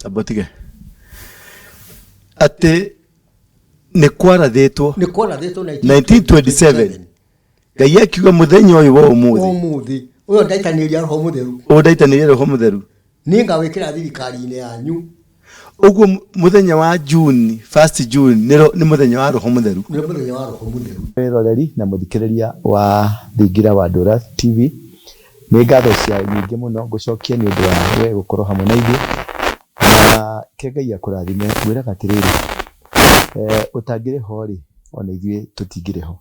Abotige. Ate nekwara deto 1927. Gaya kiuga muthenya uyu wa umuthi. Uyo ndaitaniria roho mutheru. Ndaitaniria roho mutheru. Ninga wikira thirikari-ini yanyu. Uguo muthenya wa June, 1st June ni muthenya wa roho mutheru. Ni muthenya wa roho mutheru. Roreri na muthikiriria wa Thingira wa Ndura TV. Ni ngatho cia nyingi muno gucokia ni undu wa we gukorwo hamwe na ithuĩ na Ngai akũrathime. Ngwĩraga atĩrĩrĩ, utangire ho ri ona ithuĩ tutingire ho,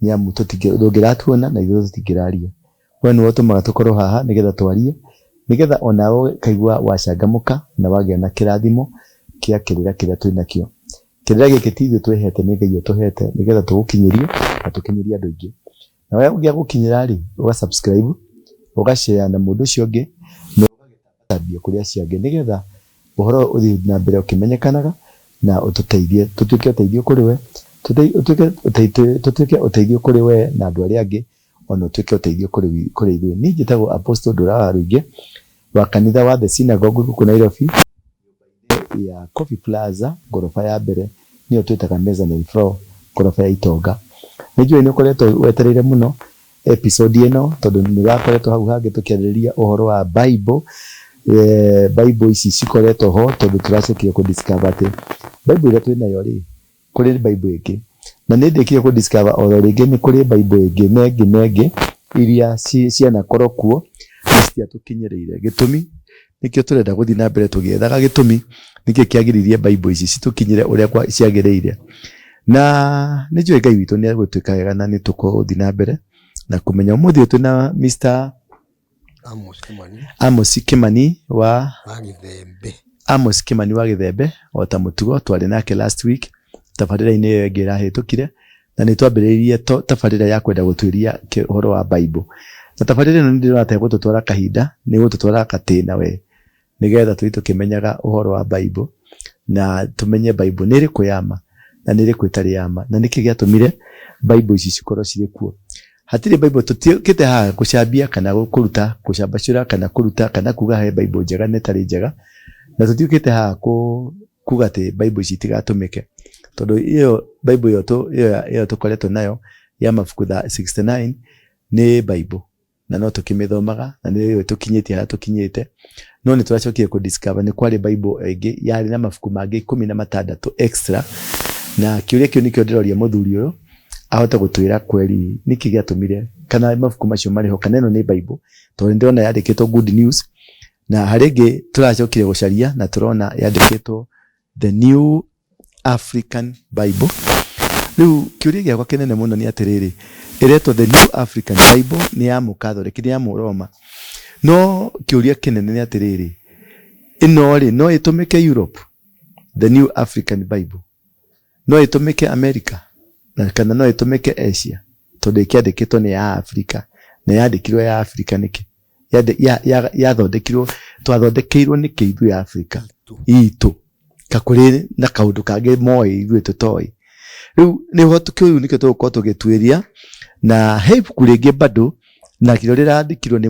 nĩamu ndũngĩratuona na ithuĩ tutingĩraria. We nĩwe ũtũmaga tũkorwo haha nĩgetha twarie, nĩgetha onawe kaigua wacangamuka na wagĩa na kĩrathimo kĩa kĩrĩra kĩrĩa twĩ nakĩo. Kĩrĩra gĩkĩ ti ithuĩ twĩhete, nĩ Ngai ũtũhete nĩgetha tũgũkinyĩrie na tũkinyĩrie andũ aingĩ. Na we ũngĩagũkinyĩra rĩ, ũga-subscribe, ũga-share na mũndũ ũcio ũngĩ na ũgagĩtambia kũrĩ acio angĩ, nĩgetha ũhoro ũthiĩ na mbere ũkĩmenyekanaga na ũtũteithie, tũtuĩke ũteithio kũrĩ we, tũtuĩke ũteithio kũrĩ we na andũ arĩa angĩ, ona ũtuĩke ũteithio kũrĩ ithuĩ. Niĩ njĩtagwo Apostle Ndura wa Rũingĩ wa kanitha wa The Synagogue gũkũ Nairobi, ya Coffee Plaza, ngorofa ya mbere, nĩyo twĩtaga mezzanine floor, ngorofa ya itonga. Nĩnjũĩ nĩ ũkoretwo wetereire mũno episode ĩno, tondũ nĩ wakoretwo hau hangĩ tũkĩarĩrĩria ũhoro wa Bible. Bible ici cikoretwo ho tondũ tũracokire kũ-discover atĩ Bible ĩrĩa twĩ nayo rĩ, kũrĩ Bible ĩngĩ, na nĩ ndĩkire kũ-discover oro rĩngĩ nĩ kũrĩ Bible ĩngĩ nengĩ iria cianakorwo kuo citiatũkinyĩrĩire. Gĩtũmi nĩkĩo tũrenda gũthiĩ na mbere tũgĩethaga gĩtũmi nĩkĩo kĩagĩrĩirie Bible ici citũkinyĩre ũrĩa ciagĩrĩire. Na nĩ njũĩ Ngai witũ nĩ egũtwĩka wega na nĩ tũgũthiĩ na mbere na kũmenya. Ũmũthĩ twĩ na Mr. Amos Kimani wa Gĩthembe. Amos Kimani wa Gĩthembe, o ta mũtugo twarĩ nake last week tabarĩra-inĩ ĩyo ĩngĩ ĩrahĩtũkire, na nĩ twambĩrĩirie tabarĩra ya kwenda gũtuĩria ũhoro wa Bible. Na tabarĩra ĩno nĩ ndĩrona gũtũtwara kahinda, nĩ gũtũtwara katĩna we, nĩgetha tũthiĩ tũkĩmenyaga ũhoro wa Bible na tũmenye Bible nĩ ĩrĩkũ yama na nĩ ĩrĩkũ ĩtarĩ yama, na nĩkĩ gĩatũmire Bible ici cikorwo cirĩ kuo. Hatirĩ Bible tũtiũkĩte haha gũcambia kana gũcambacũra kana kũruta kana kuga he Bible njega na ĩtarĩ njega, na tũtiũkĩte haha kuga atĩ Bible ici itigatũmĩke, tondũ iyo Bible ĩyo tũkoretwo nayo ya mabuku 69 nĩ Bible na no tũkĩmĩthomaga na nĩ tũkinyĩtie harĩa tũkinyĩte. No nĩ tũracokire kũ-discover nĩ kwarĩ Bible ĩngĩ yarĩ na mabuku mangĩ 16 extra, na kĩũria kĩu nĩkĩo ndĩroria mũthuri ũyũ ahota gũtwĩra kweri nĩkĩ gĩatũmire kana mabuku macio marĩho kana ĩno nĩ Bible, tondũ ndĩrona yandĩkĩtwo Good News, na harĩ ĩngĩ tũracokire gũcaria na tũrona yandĩkĩtwo The New African Bible. Rĩu kĩũria gĩakwa kĩnene mũno nĩ atĩrĩrĩ, ĩretwo The New African Bible nĩ ya Mũkathoreki, nĩ ya Mũroma, no kĩũria kĩnene nĩ atĩrĩrĩ, ĩno rĩ no ĩtũmĩke Europe? The New African Bible no ĩtũmĩke America na kana no ĩtũmĩke Asia? Tondũ ĩkĩandĩkĩtwo nĩ ya Africa na yandĩkirwo ya Africa nĩkĩ yathondekirwo, twathondekeirwo nĩkĩ ithuĩ ya Africa itũ, kakũrĩ na kaũndũ kangĩ moĩ ithuĩ tũtoĩ. Rĩu nĩho kĩu nĩkĩo tũgũkorwo tũgĩtuĩria, na he ibuku rĩngĩ bado na kĩrĩa rĩrandĩkirwo nĩ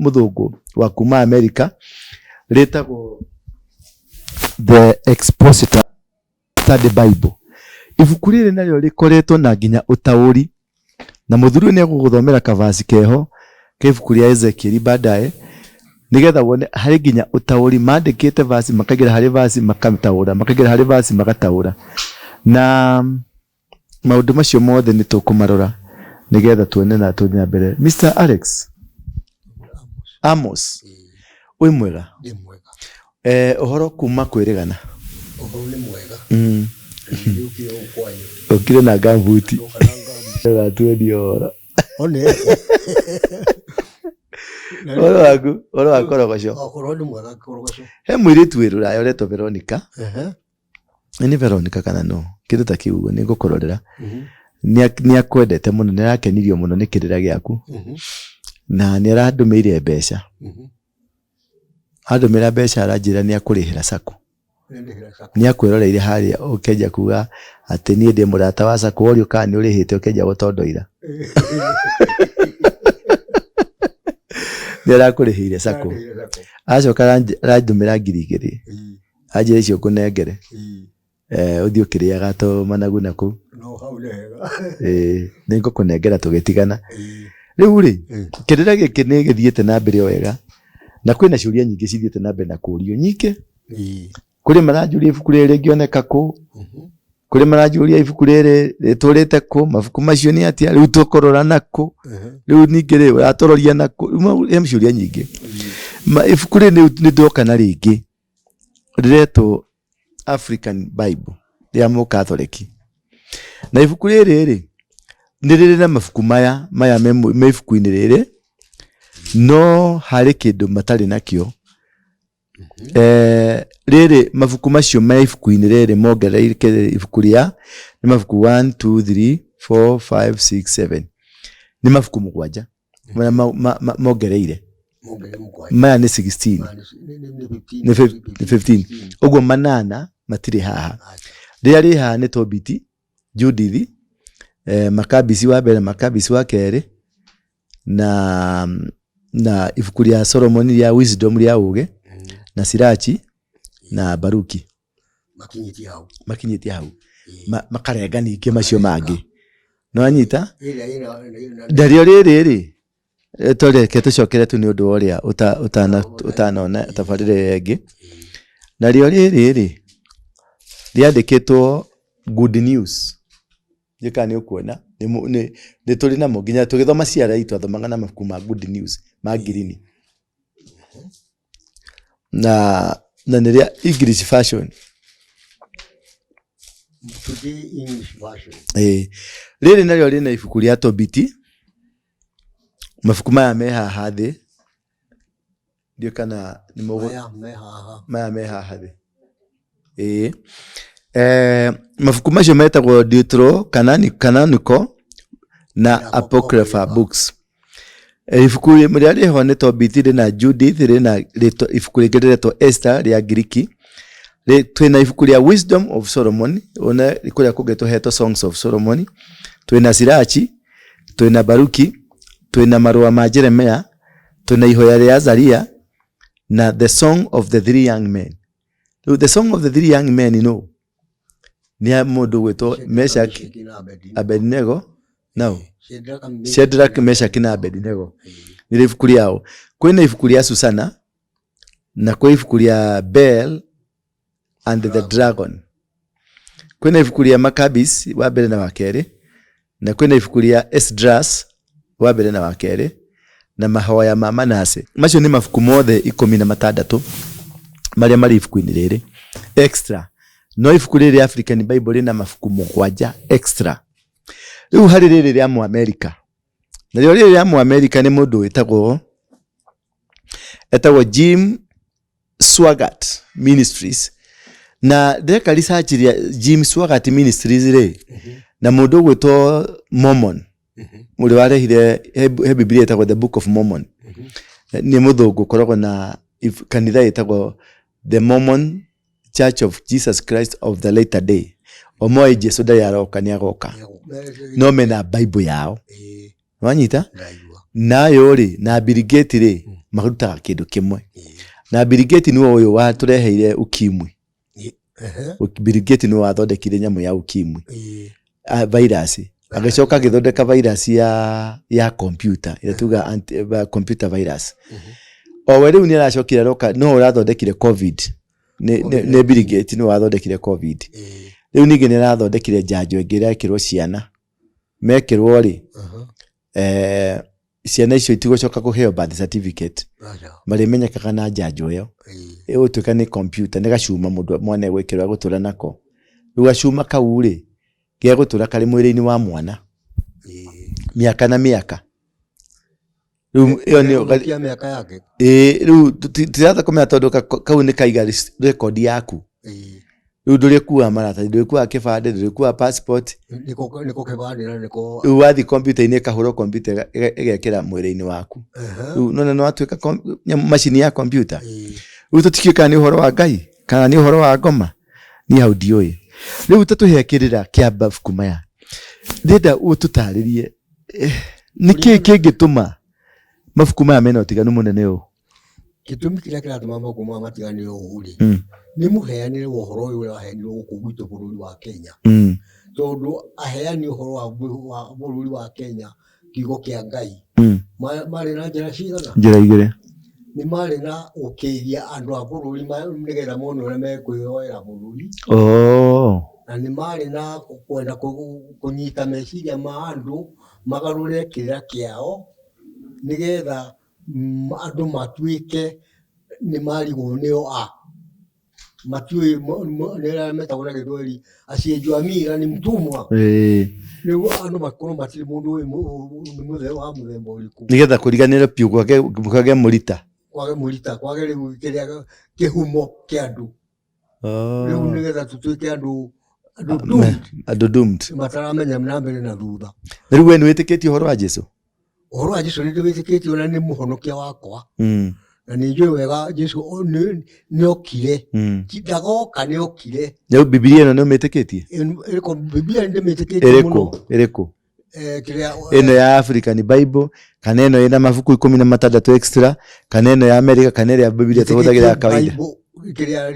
mũthũngũ wa kuma America rĩtagwo The Expositor Study Bible. Ibuku rĩrĩ narĩo rĩkoretwo na nginya ũtaũri, na mũthuri nĩ egũgũthomera kavasi keho ke ibuku rĩa Ezekiel baadaye, nĩgetha wone harĩ nginya ũtaũri, mandĩkĩte vasi makagira harĩ vasi makataũra, makagira harĩ vasi magataũra, na maũndũ macio mothe nĩ tũkũmarora nĩgetha tuone na tũthiĩ na mbere. Mr. Amos, wĩ mwega? Ndĩ mwega. Ũhoro kuma kwĩrĩgana? Ũhoro nĩ mwega. Ũkire na gambuti gatuendio ora one oro akorogoco. Ũhoro nĩ mwega korogoco. He mũirĩtu wĩ Rũraya ũretwo Veronica. Nĩ Veronica kana no? Kĩndũ ta kĩu nĩ ngũkũrorera. Nĩ akwendete mũno, nĩ arakenirio mũno nĩ kĩrĩra gĩaku, na nĩ arandũmĩire mbeca. Andũmĩra mbeca aranjĩra nĩ akũrĩhĩra sako. Nĩ akwĩroreire harĩa ũkenja kuga atĩ niĩ ndĩ mũrata wa sako, ũrĩa kana nĩ ũrĩhĩte ũkenja gũtondoira. Nĩ arakũrĩhĩire sako. acoka randumira ngiri 2 anjira icio kunengere uthio kiriaga to managu naku no hau nega ningo kunengera tugitigana riu ri kirira giki ni githiete na mbere wega na kwina ciuria nyingi cithiete na mbere na kurio nyike kuri marajuria ibuku riri ngioneka ku kuri marajuria ibuku riri riturite ku mabuku macio ni atia riu tukorora naku riu ningi ri uratororia naku riu ciuria nyingi ibuku riri ni ndoka na ringi rireto African Bible ya Mukatholiki na ibuku riri ni riri na mabuku maya me ibuku-ini riri no hari kindu matari nakio riri mabuku macio me ibuku-ini riri mongereire ibuku ria ni mabuku 1 2 3 4 5 6 7 ni mabuku 7 mongereire maya ni 16 ni 15 uguo manana matiri haha ria ri haha ni Tobiti Judith Makabisi wa mbere Makabisi wa keri na ibuku ria Solomon ria wisdom ria uge na Sirachi na Baruki makinyitie hau makarenga ningi macio mangi no anyita dario riri toreke tucokere tu ni undu uria utanona tabarire yengi na rio riri riandikitwo good news jika ni ukuona ni tuli na muginya tugithoma ciara itu athomaga na mabuku ma good news ma green na ni ria English version riri nario rina ibuku ria Tobiti mabuku maya me haha thi ndio kana ni maya me haha thi mabuku macio metagwo Deutero Canonical na Apocrypha books ibuku ria riho ni Tobiti rina Judith rina ibuku ringi riretwo Esther ria Giriki twina ibuku ria Wisdom of Solomon ona ikuria kungetwo Songs of Solomon twina Sirachi twina Baruki twina marua ma Jeremia twina ihoya ria Azaria na the Song of the Three Young Men. The Song of the Three Young Men no ni mundu gwitwo Meshach Abednego no Shadrach Meshach na Abednego ni ibuku riao kwina ibuku ria Susana na kwa ibuku ria Bel and the Dragon kwina ibuku ria Maccabees wa mbere na wa keri na kwina ibuku ria Esdras wa mbere na wa keri na mahoya ma Manase macio ni mabuku mothe 16 maria mari ibuku-ini riri extra no ibuku riri African Bible rina mabuku 7 extra riu hari riri ria mu America na riri ria mu America ni mundu witagwo Jim Swaggart Ministries na ndeka research ria Jim Swaggart Ministries ri na mundu gwitwo Mormon muri warehire he Biblia etagwo the Book of Mormon ni muthungu koragwo na kanitha etagwo the Mormon Church of Jesus Christ of the Latter Day omoe Jesu ndari aroka ni agoka no mena Bible yao wanyita nayo ri na Bill Gates ri maruta kindu kimwe na Bill Gates niwe uyu wa tureheire ukimwi Bill Gates niwe wathondekire nyamu ya ukimwi virus agacoka githondeka virus ya computer iratuga computer virus o riu ni aracokira roka no urathondekire covid ne Bill Gates ni wathondekire covid riu ningi ni arathondekire njanjo ingira ikirwo ciana mekirwo ri ciana icio itigocoka kuheo birth certificate mari menyekaga na njanjo iyo utuika ni computer ni gacuma mundu mwana gwikirwa gutura nako riu gacuma kau ri gia gutura kari mwiri-ini wa mwana miaka na miaka riu iyo ni miaka yake riu tiratha kumenya tondu kau ni kaiga record yaku riu nduri kuwa marata nduri kuwa kibande nduri kuwa passport niko kibande na niko riu wathi computer-ini kahuro computer igekira mwiri-ini waku riu nona no atuika machine ya computer riu tutikika ni uhoro wa Ngai kana ni uhoro wa ngoma ni hau ndioi riu tatuhekirira kiamba buku maya ndenda ututaririe niki kingituma mabuku maya mena utiganu munene u gitumi kiria kiratuma mabuku ma matigane uri ni muheanire uhoro uyu waheanirwo guku gwitu bururi wa Kenya tondu aheani uhoro wa bururi wa Kenya kigo kia Ngai mari na njira cigana njira igire ni mari na ukiria andu a bururi nigetha mono ria mekwiyoera bururi na ni mari na kwenda kunyita meciria ma andu magarure kiria kiao nigetha andu matuike ni mari goneo matui nera metagora githweri asiejwa mira ni mtumwa ni andu makoro matiri mundu ni muthe wa muthemba uriku nigetha kuriganira piu kwage murita kwage riu kiria kihumo kia andu riu nigetha tutuike andu doomed mataramenya na mbere na thutha riu we ni witikitie uhoro wa Jesu ni witikitie ona ni muhonokia wakwa na ninjue wega Jesu ni okire ndagoka ni okire riu Biblia ino ni umitikitie iriko Biblia ndi mitikitie muno iriko ino ya African Bible kana ino ina mabuku 16 extra kana ino ya America kana ya Biblia tuhuthagira ya kawaida kiria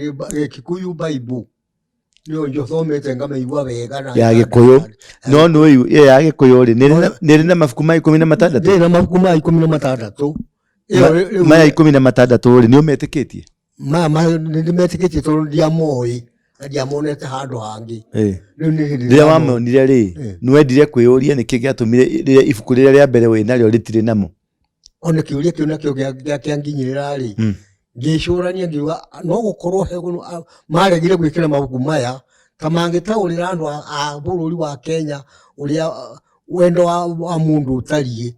Kikuyu Bible niyo njo thomete ngamaigua wega na ya Gikuyu no no ya Gikuyu ri ni na mabuku ma 16 ni na mabuku ma 16 maya 16 ri ni umetikitie ni metikitie tondu ndiamoi ndiamonete handu hangi riria wamonire ri ni wendire kwiyuria niki giatumire riria ibuku riria ria mbere wina rio ritire namo ona kiuria kiu nakio giakianginyirira ri ngicurania ngiuga no gukorwo he maregire gwikira mabuku maya kamangitaurira andu a bururi wa Kenya uria wendo wa mundu utarie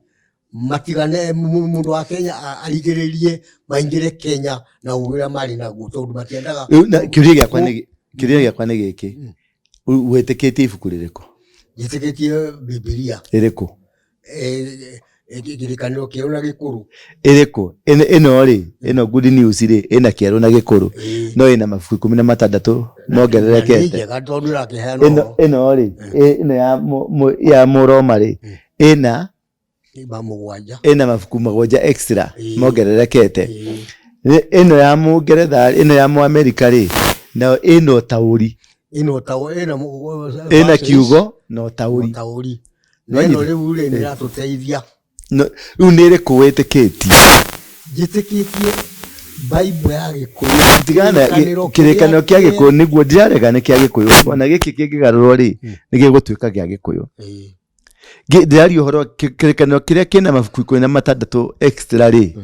matigane mundu wa Kenya aigiririe maingire Kenya na ugira mari na gutondu matiendaga kiuria giakwa ni giki wetikitie ibuku ririko gitikitie Biblia iriko kirikaniro kieru na gikuru iriko ino ri ino good news ri ina kieru na gikuru no ina mabuku 16 mongererekete ino ri ino ya Muroma ri ina mabuku 7 extra mongererekete ino ya Mungeretha ino ya America ri na ino tauri ina kiugo no tauri no riu ri ni ratuteithia riu ni ri kuwitikitie njitikitie Bible ya Gikuyu tigana kirikaniro kia Gikuyu niguo ndirarega ni kia Gikuyu ona giki kingigarurwo ri ni gigutuika gia Gikuyu ndiraria uhoro kirikaniro kiria kina mabuku 16 extra ri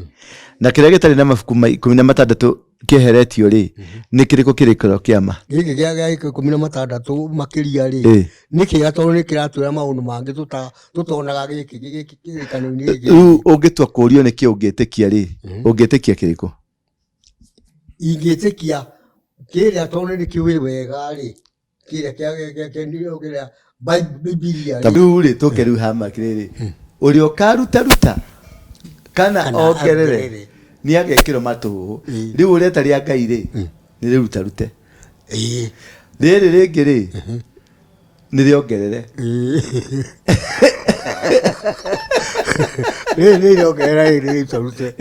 na kiria gitari na mabuku 16 kiheretio ri ni kiriko kirikaniro kiama giki gia 16 makiria ri niki gatondu ni kiratwira maundu mangi tutonaga giki kirikaniro giki ungitua kurio niki ungitikia ri ungitikia kiriko ingitikia kiria tondu ni kiwi wega ri kiria kia ndio kiria Biblia riu ri tuke riu hama kiriri uri okaruta kana ongerere ni agekiro matuhu riu ureta ria Ngai ri ni riruta rute riri ringi ri ni riongerere ni riongerere ri rute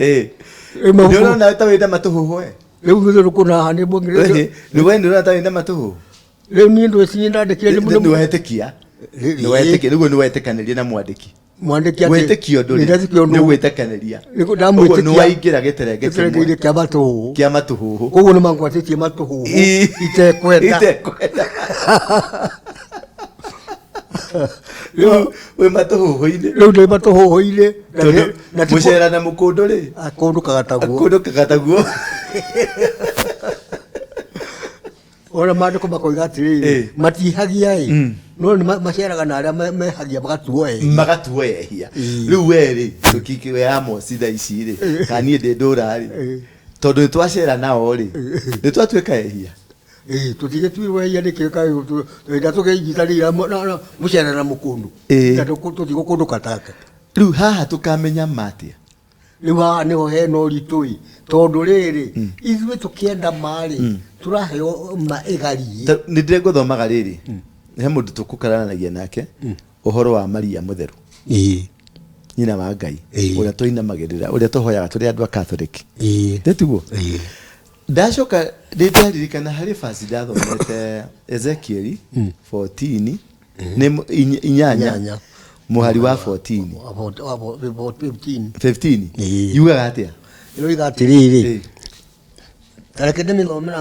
ni urona ta wenda matuhu we riu ngithu kuna hani bongere ni wenda ta wenda matuhu riu ni ndu cinyandandikire ni muno wetikia ni wetikia niguo ni wetikaniria na mwandiki ati wetikio nduri ni wetikaniria ni waingira giterenge kia matuhu koguo ni mangwatitie matuhu itekwenda we matuhu-ini riu ndi matuhu-ini na mucera na mukundu ri akundu kagataguo ona mandiko makoiga atiri matihagia no ni maceraga na aria mehagia magatuoehia riu weri tukikiwe ya mositha ici ri kanie ndi Ndura ri tondu ni twacera nao ri ni twatuika ehia tutige tuiwe nikika nda tugeigitharira mucera na mukundu tutigo kundu kataka riu haha tukamenya matia riu haha niho hena uritui tondu riri ithuĩ tukienda mari turaheo maigari ni ndire guthomaga riri he mundu tukukaranagia nake uhoro wa Maria mutheru nyina wa Ngai uria tuinamagirira uria tuhoyaga turi andu a Catholic nitugo ndacoka ndiririkana hari fasi ndathomete Ezekiel 14 ni inyanya muhari wa 14 15 yuga atia yuga atiriri tarekete mithoma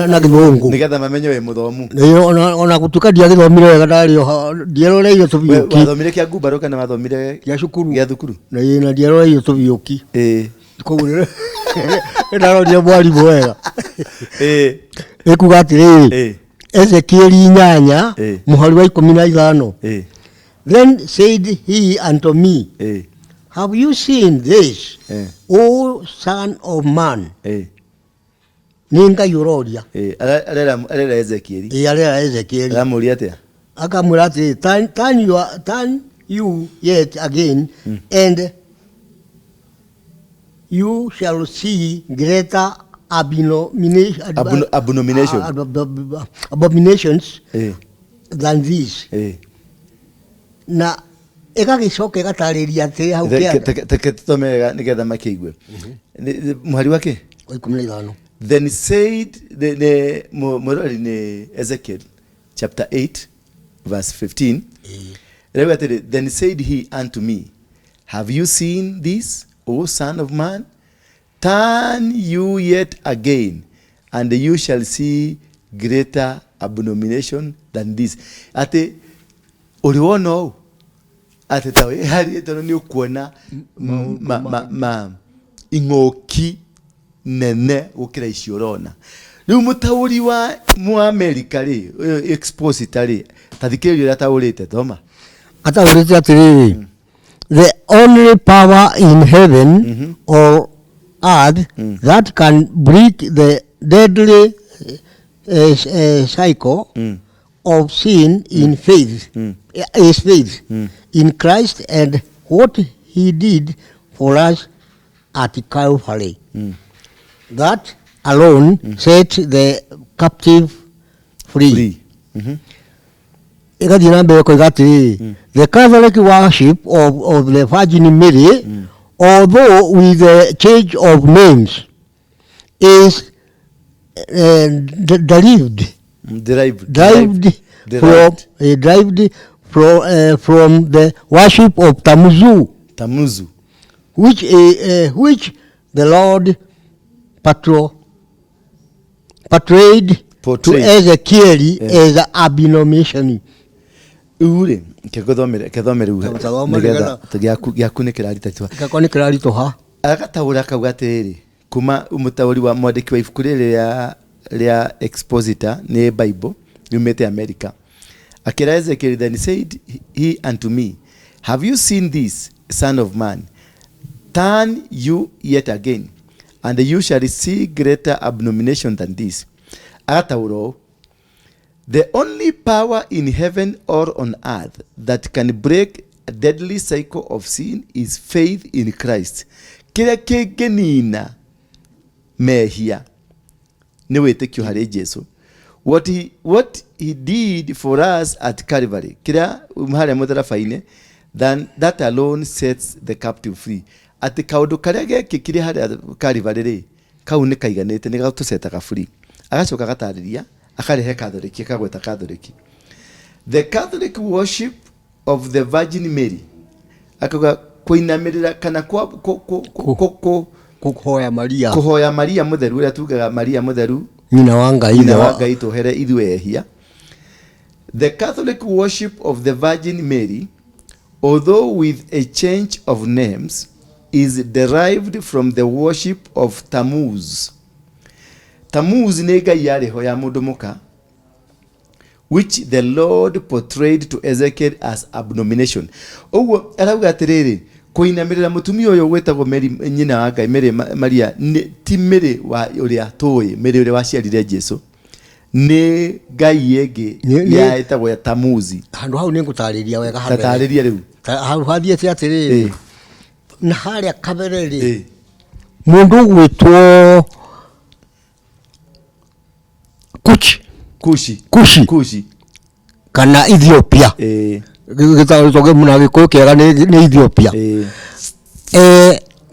na githungu nigetha mamenye we muthomu ona gutuka dia githomire wega ndario ndieroreire tubiuki wathomire kia ngumbaru kana wathomire kia cukuru kia thukuru na ndieroreire tubiuki koguo ndaroria mwarimu wega ekuga atiriri Ezekiel 8 muhari wa 15 then said he unto me have you seen this O son of man ninga yuroria arera Ezekiel arera Ezekiel amuria atia akamwira ati turn you yet again and you shall see greater abominations than this na ekagicoka gatariria ati hau kia tomega nigetha makigwe muhari wake 15 then said the morali ni Ezekiel chapter 8 verse 15 then said he unto me have you seen this O son of man turn you yet again and you shall see greater abomination than this ati uliwono ati tawe hari tono ni ukuona ingoki nene ukira iciorona riu mutauri wa mu America ri exposita ri tathikiririo ria taurite thoma ataurite atiriri the only power in heaven or earth that can break the deadly cycle of sin in faith is faith in Christ and what he did for us at Calvary. That alone set the captive free. The Catholic worship of the Virgin Mary, although with a change of names, is derived from the worship of Tamuzu, which the Lord portrayed to Ezekiel as an abomination. Ure kethomere nigetha giaku ni kirarito ha agatawura kaugatiri kuma umutawuri wa mwandiki wa ibuku ria expositor ni Bible yumete America akira Ezekiel then said he unto me have you seen this son of man turn you yet again and you shall see greater abomination than this agatawuro the only power in heaven or on earth that can break a deadly cycle of sin is faith in Christ. Kila kegenina mehia ni wetekio hari Jesu. What he did for us at Calvary. Kila umhari mutarafaine then that alone sets the captive free. Ati kaudu karia geki kiri hari Calvary ri kau ni kaiganite ni gatusetaka free. Agacoka gatariria akarehe Catholic kagweta Catholic. The Catholic worship of the Virgin Mary akaga kuinamirira kana kuhoya Maria mutheru uria tugaga Maria mutheru nyina wa Ngai tuhere ithwe ehia. The Catholic worship of the Virgin Mary, although with a change of names, is derived from the worship of Tammuz. Tammuz ni ngai yariho ya mundu muka, which the Lord portrayed to Ezekiel as abomination. Owo arauga atiriri kuinamirira mutumia uyo wetagwo Mary nyina wa Ngai Mary Maria ti Mary wa uria toy Mary uria waciarire Jesu ni ngai yenge ya etagwo ya Tammuz. Handu hau ni ngutariria wega handu tatariria riu hau hathiete atiriri na haria kabereri mundu gwitwo Kushi kana Ethiopia gĩtarũ toge mũna gĩkũyũ kĩega nĩ Ethiopia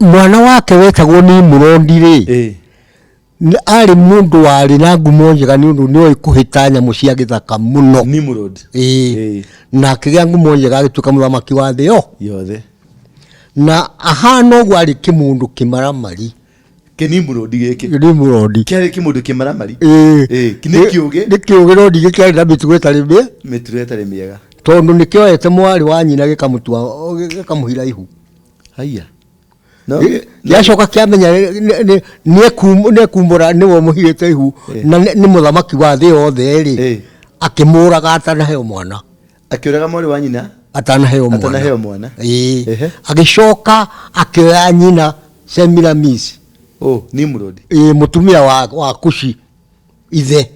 mwana wake wetagwo Nimrod rĩ arĩ mũndũ warĩ na ngumo njega nĩ ũndũ nĩ oĩ kũhĩta nyamũ cia gĩthaka mũno Nimrod na akĩgĩa ngumo njega agĩtuĩka mũthamaki wa thĩ yothe na ahana ũguo arĩ kĩmũndũ kĩmaramari Nimrod gĩkĩ kĩarĩ kĩmũndũ kĩmaramari nĩ kĩũgĩ no ndigĩ kĩarĩ na mĩtugo ĩtarĩ mĩega tondũ nĩ kĩoete mwarĩ wa nyina gĩkamũhira ihu haiya gĩacoka kĩamenya nĩekumbũra nĩwe mũhirĩte ihu na nĩ mũthamaki wa thĩ yothe rĩ akĩmũraga atanaheo mwana akĩũraga mwarĩ wa nyina atanaheo mwana agĩcoka akĩoya nyina Semiramis Nimrod mũtumia wa Kushi ithe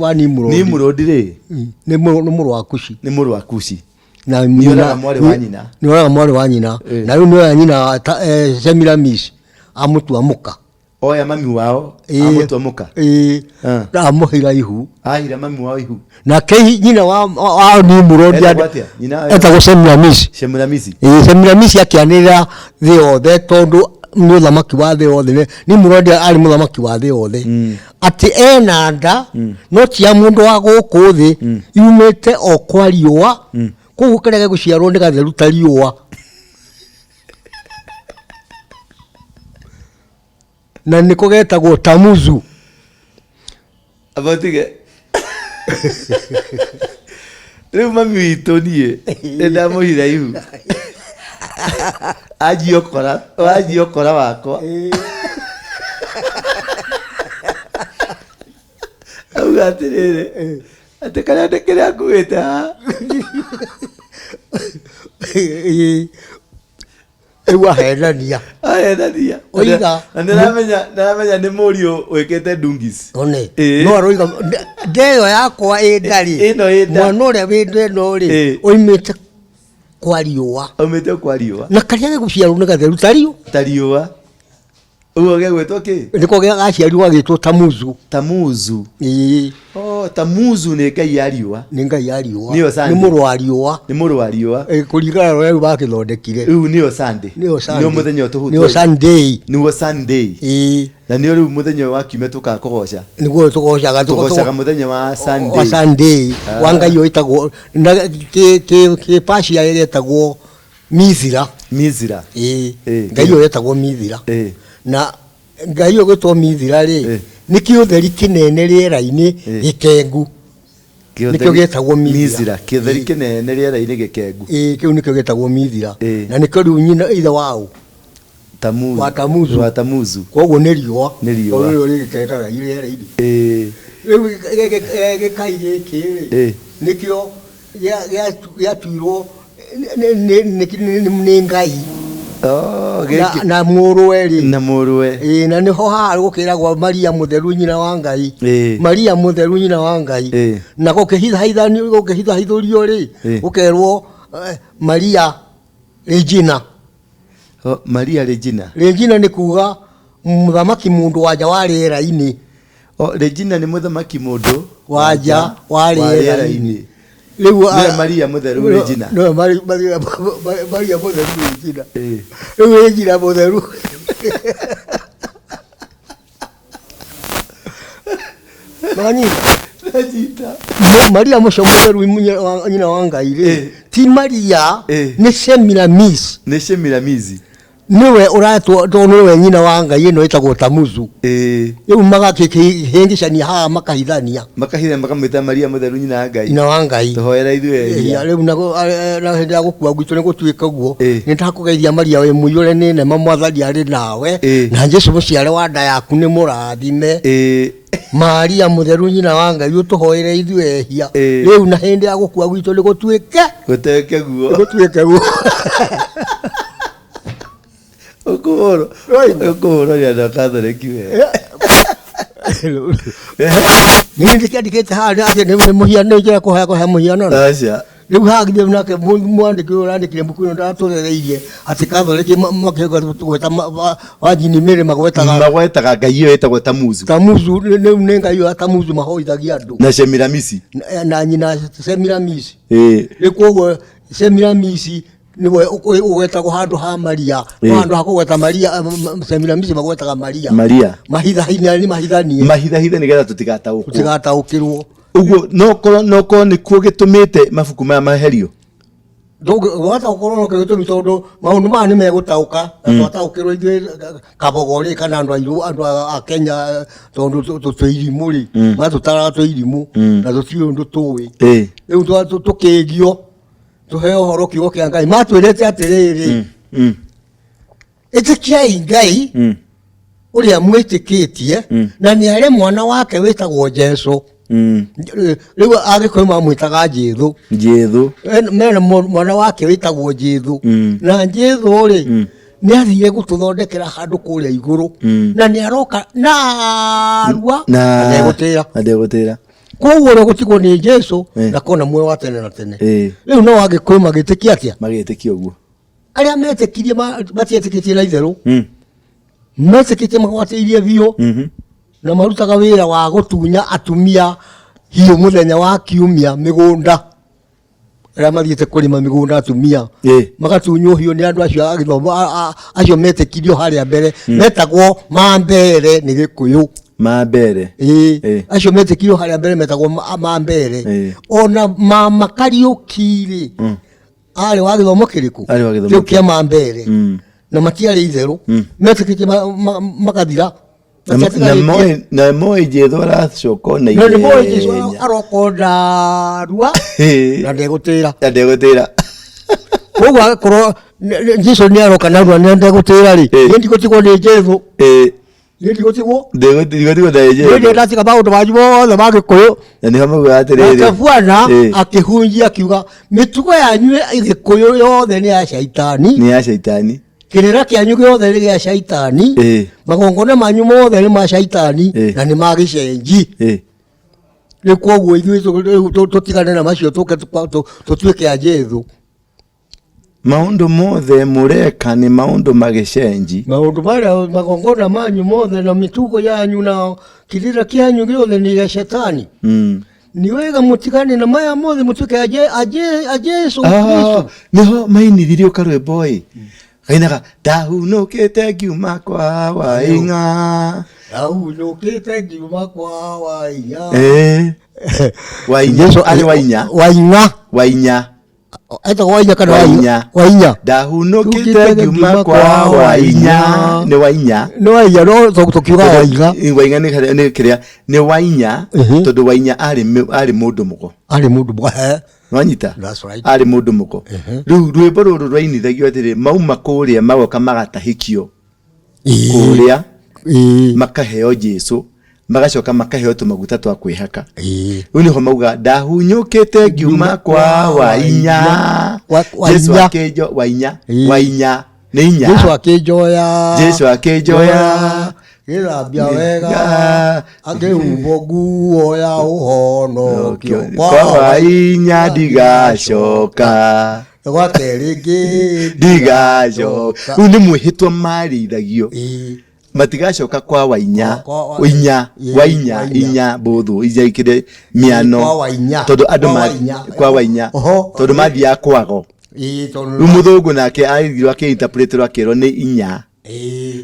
wa Nimrod rĩ nĩ mũrũ wa Kushi na nĩoraga mwarĩ wa nyina na rĩu nĩoya nyina Semiramis amũtua mũka oya mami wao amũtua mũka na amũhira ihu ahira mami wao ihu na nyina wa Nimrod etagwo Semiramis Semiramis akĩanĩrĩra thĩ yothe tondũ nĩ ũthamaki wa thĩ yothe Nimrod arĩ mũthamaki wa thĩ yothe atĩ ena nda no ti ya mũndũ wa gũkũ thĩ yumĩte o kwa riũa koguo karĩa gũciarwo nĩ gatheru ta riũa na nĩko getagwo Tamuzu abotige rĩu mami witũ niĩ ndamũhira ihu ajiokora wakwa auga atĩrĩrĩ atĩ kana ndĩkĩrĩa nguĩte haha ewa ahenania oiga na nĩramenya nĩ mũriũ wĩkĩte ndungis no aroiga ndeyo yakwa ndarĩ mwana ũrĩa wĩ ndeno rĩ oimĩte kwa riũa na karĩa gũciarwo nĩ gatheru ta riũa uguo gegwĩtwo kĩ nĩko gaciarirwo gagĩtwo Tamuzu Tamuzu nĩ ngai ya riũa nĩ mũrũ wa riũa kũringana na ũrĩa bakĩthondekire rĩu nĩyo Sunday nĩyo mũthenya nĩyo Sunday na nĩyo rĩu mũthenya wa kiumia tũgakũgoca nĩguo tũgocaga mũthenya wa Sunday wa ngai ũyũ ĩtagwo kĩ-Persia ĩgetagwo Mithira ngai ũyũ ĩtagwo Mithira na ngai ũyũ gwĩtwo Mithira rĩ nĩ kĩũtheri kĩnene rĩera-inĩ gĩkengu nĩkĩo gĩtagwo Mithira kĩũtheri kĩnene rĩera-inĩ gĩkengu kĩu nĩkĩo gĩtagwo Mithira na nĩkĩo rĩu nyina ithe wao wa Tamuzu koguo nĩ riũa rĩu rĩgĩkengaga rĩera-inĩ rĩu gĩkai gĩkĩ nĩkĩo gĩatuirwo nĩ ngai na mũrũwe rĩ na nĩho haha gũkĩragwo Maria mũtheru nyina wa Ngai na gũkĩhithahithũrio rĩ gũkerwo Maria Regina nĩ kuga mũthamaki mũndũ wanja wa rĩera-inĩ Regina nĩ mũthamaki mũndũ wanja wa rĩera-inĩ rĩu Maria mũtheru Regina Maria mũtheru Regina rĩu Regina mũtheru Maria mũcio mũtheru nyina wa Ngai ti Maria nĩ Semiramis niwe uratwo niwe nyina wa Ngai ĩno ĩtagwo Tamuzu rĩu magakĩhĩngĩcania haha makahithania makamwĩta Maria mũtheru nyina wa Ngai tũhoera ithuĩ rĩu na hĩndĩ ya gũkua gwitũ nĩ gũtuĩka guo nĩ ndakũgeithia Maria wĩ mũiyũre nĩ nema Mwathani arĩ nawe na Jesũ mũciare wa nda yaku nĩ mũrathime Maria mũtheru nyina wa Ngai ũtũhoere ithuĩ ehia rĩu na hĩndĩ ya gũkua gwitũ nĩ gũtuĩke guo Okoro ya na Catholic we nĩ ndikandĩkĩte haha atĩ nĩ mũhiano njĩra kũhe mũhiano aca riu hagithie nake mwandiki urandikire mbuku ino ndaturereirie ati kathoreki makega gweta wajini mere magwetaga ngai iyo etagwo tamuzu riu ni ngai iyo tamuzu mahoithagia andu na Shemiramisi na nyina Shemiramisi riu koguo Shemiramisi niwe ugwetagwo handu ha Maria handu ha kugweta Maria Shemiramisi magwetaga Maria mahithahithania nigetha tutigataukirwo uguo noko ni kuo gitumite mabuku maya maherio wata ukorwo no gitumi tondu maundu ma ni megutauka na twataukirwo ithuĩ kabogori kana andu a Kenya tondu tutwirimu ri matutara twirimu na tutirĩ undu tuwi riu tukigio tuheo horo kiugo kia Ngai matwirete atiriri itikiai Ngai uria mwitikitie na ni ari mwana wake witagwo Jesu riu agikoima mwitaga Jethu mena mwana wake witagwo Jethu na Jethu ri ni athire gututhondekera handu kuria iguru na ni aroka na rua ndegutira koguo gutigwo ni Jesu na kona mwe wa tene na tene riu no agikoima gitikia atia magitikia uguo aria metikirie matietikitie na itheru metikitie magwatiirie biu na marutaga wira wa gutunya atumia hiyo muthenya wa kiumia migunda aria mathiete kurima migunda atumia magatunywo hiyo ni andu acio agithomo acio metikirio haria mbere metagwo mambere ni Gikuyu mambere acio metikirio haria mbere metagwo mambere ona mama Kariukiri ari wa githomo kiriku kio kia mambere na matiari itheru metikirie makathira na moi Jethu aracoka na ihenya na moi Jethu arokonda rua na ndegutira koguo akorwo Jesu ni aroka na rua na ndegutira ri ndigũtigwo ni Jethu ndigũtigwo na Jethu ndatiga maũndũ manyu mothe ma Gĩkũyũ na nĩho mauga atĩrĩrĩ akabwana akĩhunjia akiuga mĩtugo yanyu Gĩkũyũ yothe ni ya shaitani kirira kianyu giothe ni gia shaitani magongona manyu mothe ni ma shaitani na ni ma gicenji ni koguo ithuĩ tutigane na macio tutuike a Jethu maundu mothe mureka ni maundu magicenji maundu maria magongona manyu mothe na mitugo yanyu na kirira kianyu giothe ni gia shetani ni wega mutigane na maya mothe mutuike a Jesu Kristo niho mainithirio karwimbo kainaga ndahunukite ngiuma kwa wainga ndahunukite ngiuma kwa wainga Yesu ari wainya aita wainya kana wainya ndahunukite ngiuma kwa wainya ni wainya no tukiuga wainya ni kiria ni wainya tondu wainya ari mundu mugo wanyita ari mundu mugo riu rwimbo ruru rwainithagio atiri mauma kuria magoka magatahikio kuria makaheo Jesu magacoka makaheo tumaguta twa kwihaka riu niho mauga ndahunyukite ngiuma kwa wainya Jesu akejo wainya ni inya Jesu akejoya Irambia wega akĩhumbwo nguo ya ũhonokio kwa wainya ndigacoka gwakerĩngĩ ndigacoka rĩu nĩ mwĩhĩtwa marĩithagio matigacoka kwa wainya inya mbũthũ inya ikĩrĩ miano tondũ andũ kwa wainya tondũ mathiaga kwago rĩu mũthũngũ nake aigirwo akĩinterpreterwo akĩrwo nĩ inya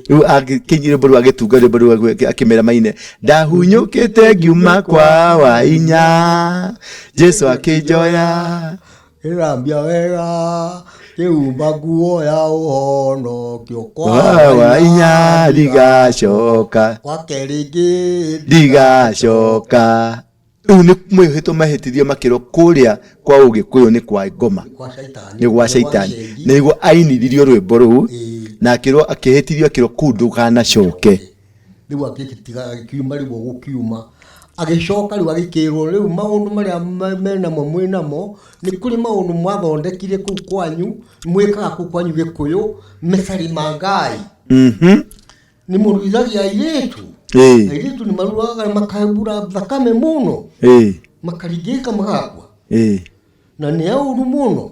riu akinyire boru agitunga boru akimera maine ndahunyukite ngiuma kwa wainya Jesu akijoya irambia wega kiumba nguo ya ũhonokio kwa wainya ndigacoka gwakerĩngĩ ndigacoka riu ni mwĩhĩtwo mahĩtithio makĩrwo kũrĩa kwa Ũgĩkũyũ ni kwa ngoma ni gwa shaitani na niguo ainithirio rwĩmbo rũu na akĩrwo akĩhĩtithio akĩrwo kũu ndũkanacoke riu agĩtiga kiuma riu gũkiuma agĩcoka riu agĩkĩrwo riu maũndũ marĩa menamo mwĩnamo nĩ kũrĩ maũndũ mwathondekire kũu kwanyu mwĩkaga kũu kwanyu Gĩkũyũ methari ma Ngai nĩ mũruithagia airĩtu airĩtu nĩ maruaga makahembura thakame mũno makaringĩka magakua na nĩ ũru mũno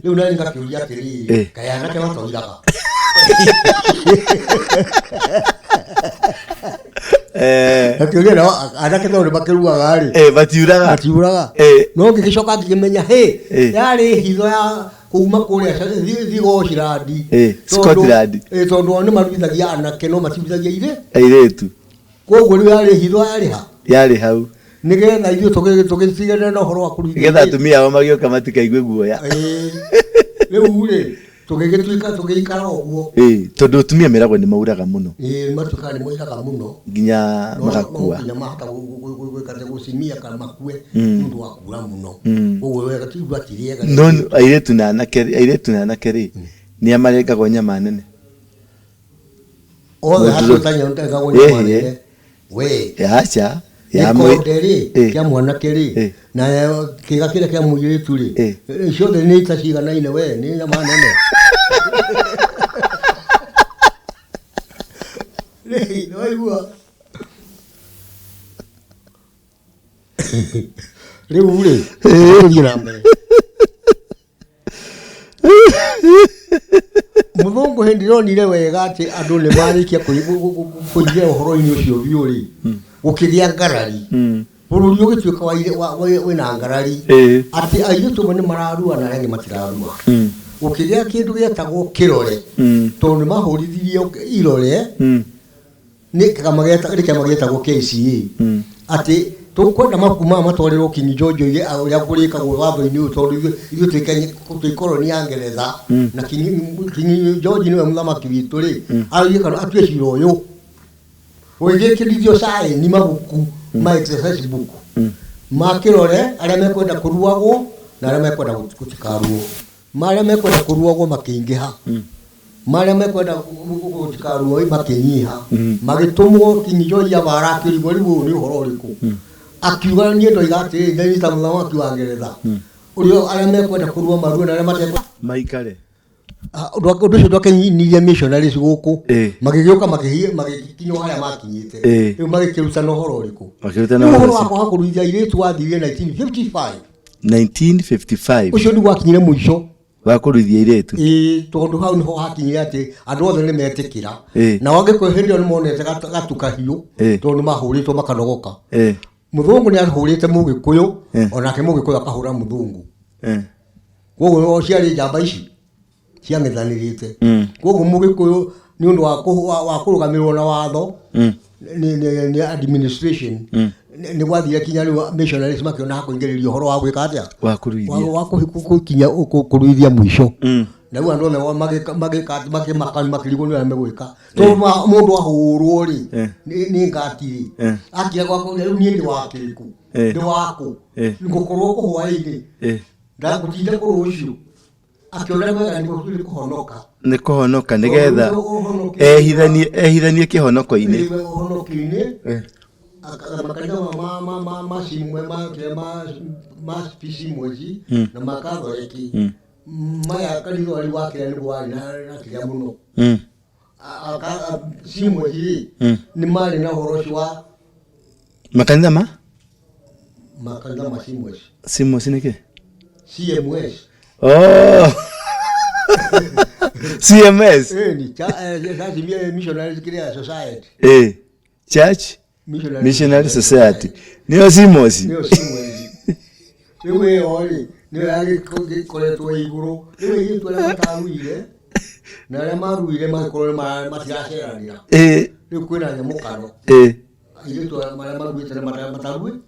rĩu nani ngakĩũria atĩrĩrĩ kaĩ anake matoiraga akĩũria nao anake no nĩmakĩruaga-rĩ matiuraga no ngĩgĩcoka ngĩkĩmenya yarĩ hitho ya kuma kũrĩa Thigocirandi tondũ nĩ maruithagia anake no matiruithagia airĩtu koguo rĩu yarĩ hitho yarĩ hau nĩgetha ithuĩ tũgĩtigana na ũhoro wa kũruithia nĩgetha atumia ao magĩũka matikaigue guoya rĩu-rĩ tũgĩikara ũguo tondũ atumia meragwo nĩ mauraga mũno matuĩkaga nĩ moiraga mũno nginya magakua nginya mahota gũcimia kana makue nĩũndũ wa kuura mũno ũguo wega tiuga tirĩega no airĩtu na anake-rĩ nĩ amarengagwo nyama nene othe hatũtanyarengagwo nyama nene we aca gĩkonde-rĩ kĩa mwanake-rĩ na kĩga kĩrĩa kĩa mũirĩtu-rĩ ciothe nĩ itaciganaine we nĩ nyama nene nĩwaigua rĩu-rĩ tũthiĩ na mbere mũthũngũ hĩndĩ ndĩronire wega atĩ andũ nĩ marĩkia kũingĩra ũhoro-inĩ ũcio biũ-rĩ gũkĩgĩa ngarari bũrũri ũgĩtuĩka wĩna ngarari atĩ airĩtu amwe nĩ mararua na arĩa angĩ matirarua gũkĩgĩa kĩndũ gĩetagwo kĩrore tondũ nĩ mahũrithirio irore nĩ kĩama gĩetagwo KCA atĩ tũkwenda mabuku maya matwarĩrwo King George ũrĩa kũrĩkagwo watho-inĩ ũyũ tondũ ithuĩ twĩ koloni ya Ngeretha na King George nĩwe mũthamaki witũ-rĩ atue cira ũyũ ũgĩkĩrithio saĩni mabuku ma exercise book ma kĩrore arĩa mekwenda kũruagwo na arĩa mekwenda gũtikaruo marĩa mekwenda kũruagwo makĩingĩha marĩa mekwenda gũtikaruo makĩnyiha magĩtũmwo King George abarakĩrigwo rĩu ũyũ nĩ ũhoro ũrĩkũ akiuga niĩ ndoiga atĩrĩrĩ nĩ ta mũthamaki wa Ngeretha ũrĩa arĩa mekwenda kũrua maruo na arĩa matekwenda maikare ũndũ ũcio ndwakĩnirie missionaries gũkũ magĩgĩũka magĩkinya harĩa makinyĩte rĩu magĩkĩrutana ũhoro ũrĩkũ ũhoro wa kwaga kũruithia airĩtu wathirire 1955 ũcio nĩ gwakinyire mũico wa kũruithia airĩtu tondũ hau nĩho hakinyire atĩ andũ othe nĩ metĩkĩra nao Agĩkũyũ hĩndĩ ĩyo nĩ monete gatu kahiũ tondũ nĩ mahũrĩtwo makanogoka mũthũngũ nĩ ahũrĩte Mũgĩkũyũ onake Mũgĩkũyũ akahũra mũthũngũ koguo ciarĩ njamba ici ciang'ethanĩrĩte koguo Mũgĩkũyũ nĩ ũndũ wa kũrũgamĩrĩrwo na watho nĩ administration nĩ gwathire kinya rĩu missionaries makĩona hakũingĩrĩrio ũhoro wa gwĩka atĩa wa gũkinya kũruithia mũico na rĩu andũ othe makĩrigwo nĩ arĩa megwĩka tondũ mũndũ ahũrwo-rĩ nĩ ngati-rĩ akĩaga kũria rĩu niĩ ndĩ wakĩrĩku ndĩ wakũ ngũkorwo kũhwaĩ-inĩ ndagũtinda kũrũciũ akĩona wega nĩ kũhonoka nĩgetha ehithanie kĩhonoko-inĩ makanitha macimwe ma cimweci na makathoreki maya kanitha wari wakĩra nĩguo warĩ na kĩrĩa mũno cimweci nĩ marĩ na ũhoro ũcio wa makanitha ma cimweci nĩkĩ CMS CMS Missionaries Society Church Missionary Society nĩyo CMS rĩu ĩyo-rĩ nĩyo yagĩkoretwo igũrũ rĩu airĩtu arĩa mataruire na arĩa maruire magĩkorwo matiraceranĩra rĩu kwĩna nyamũkano airĩtu arĩa maruĩte na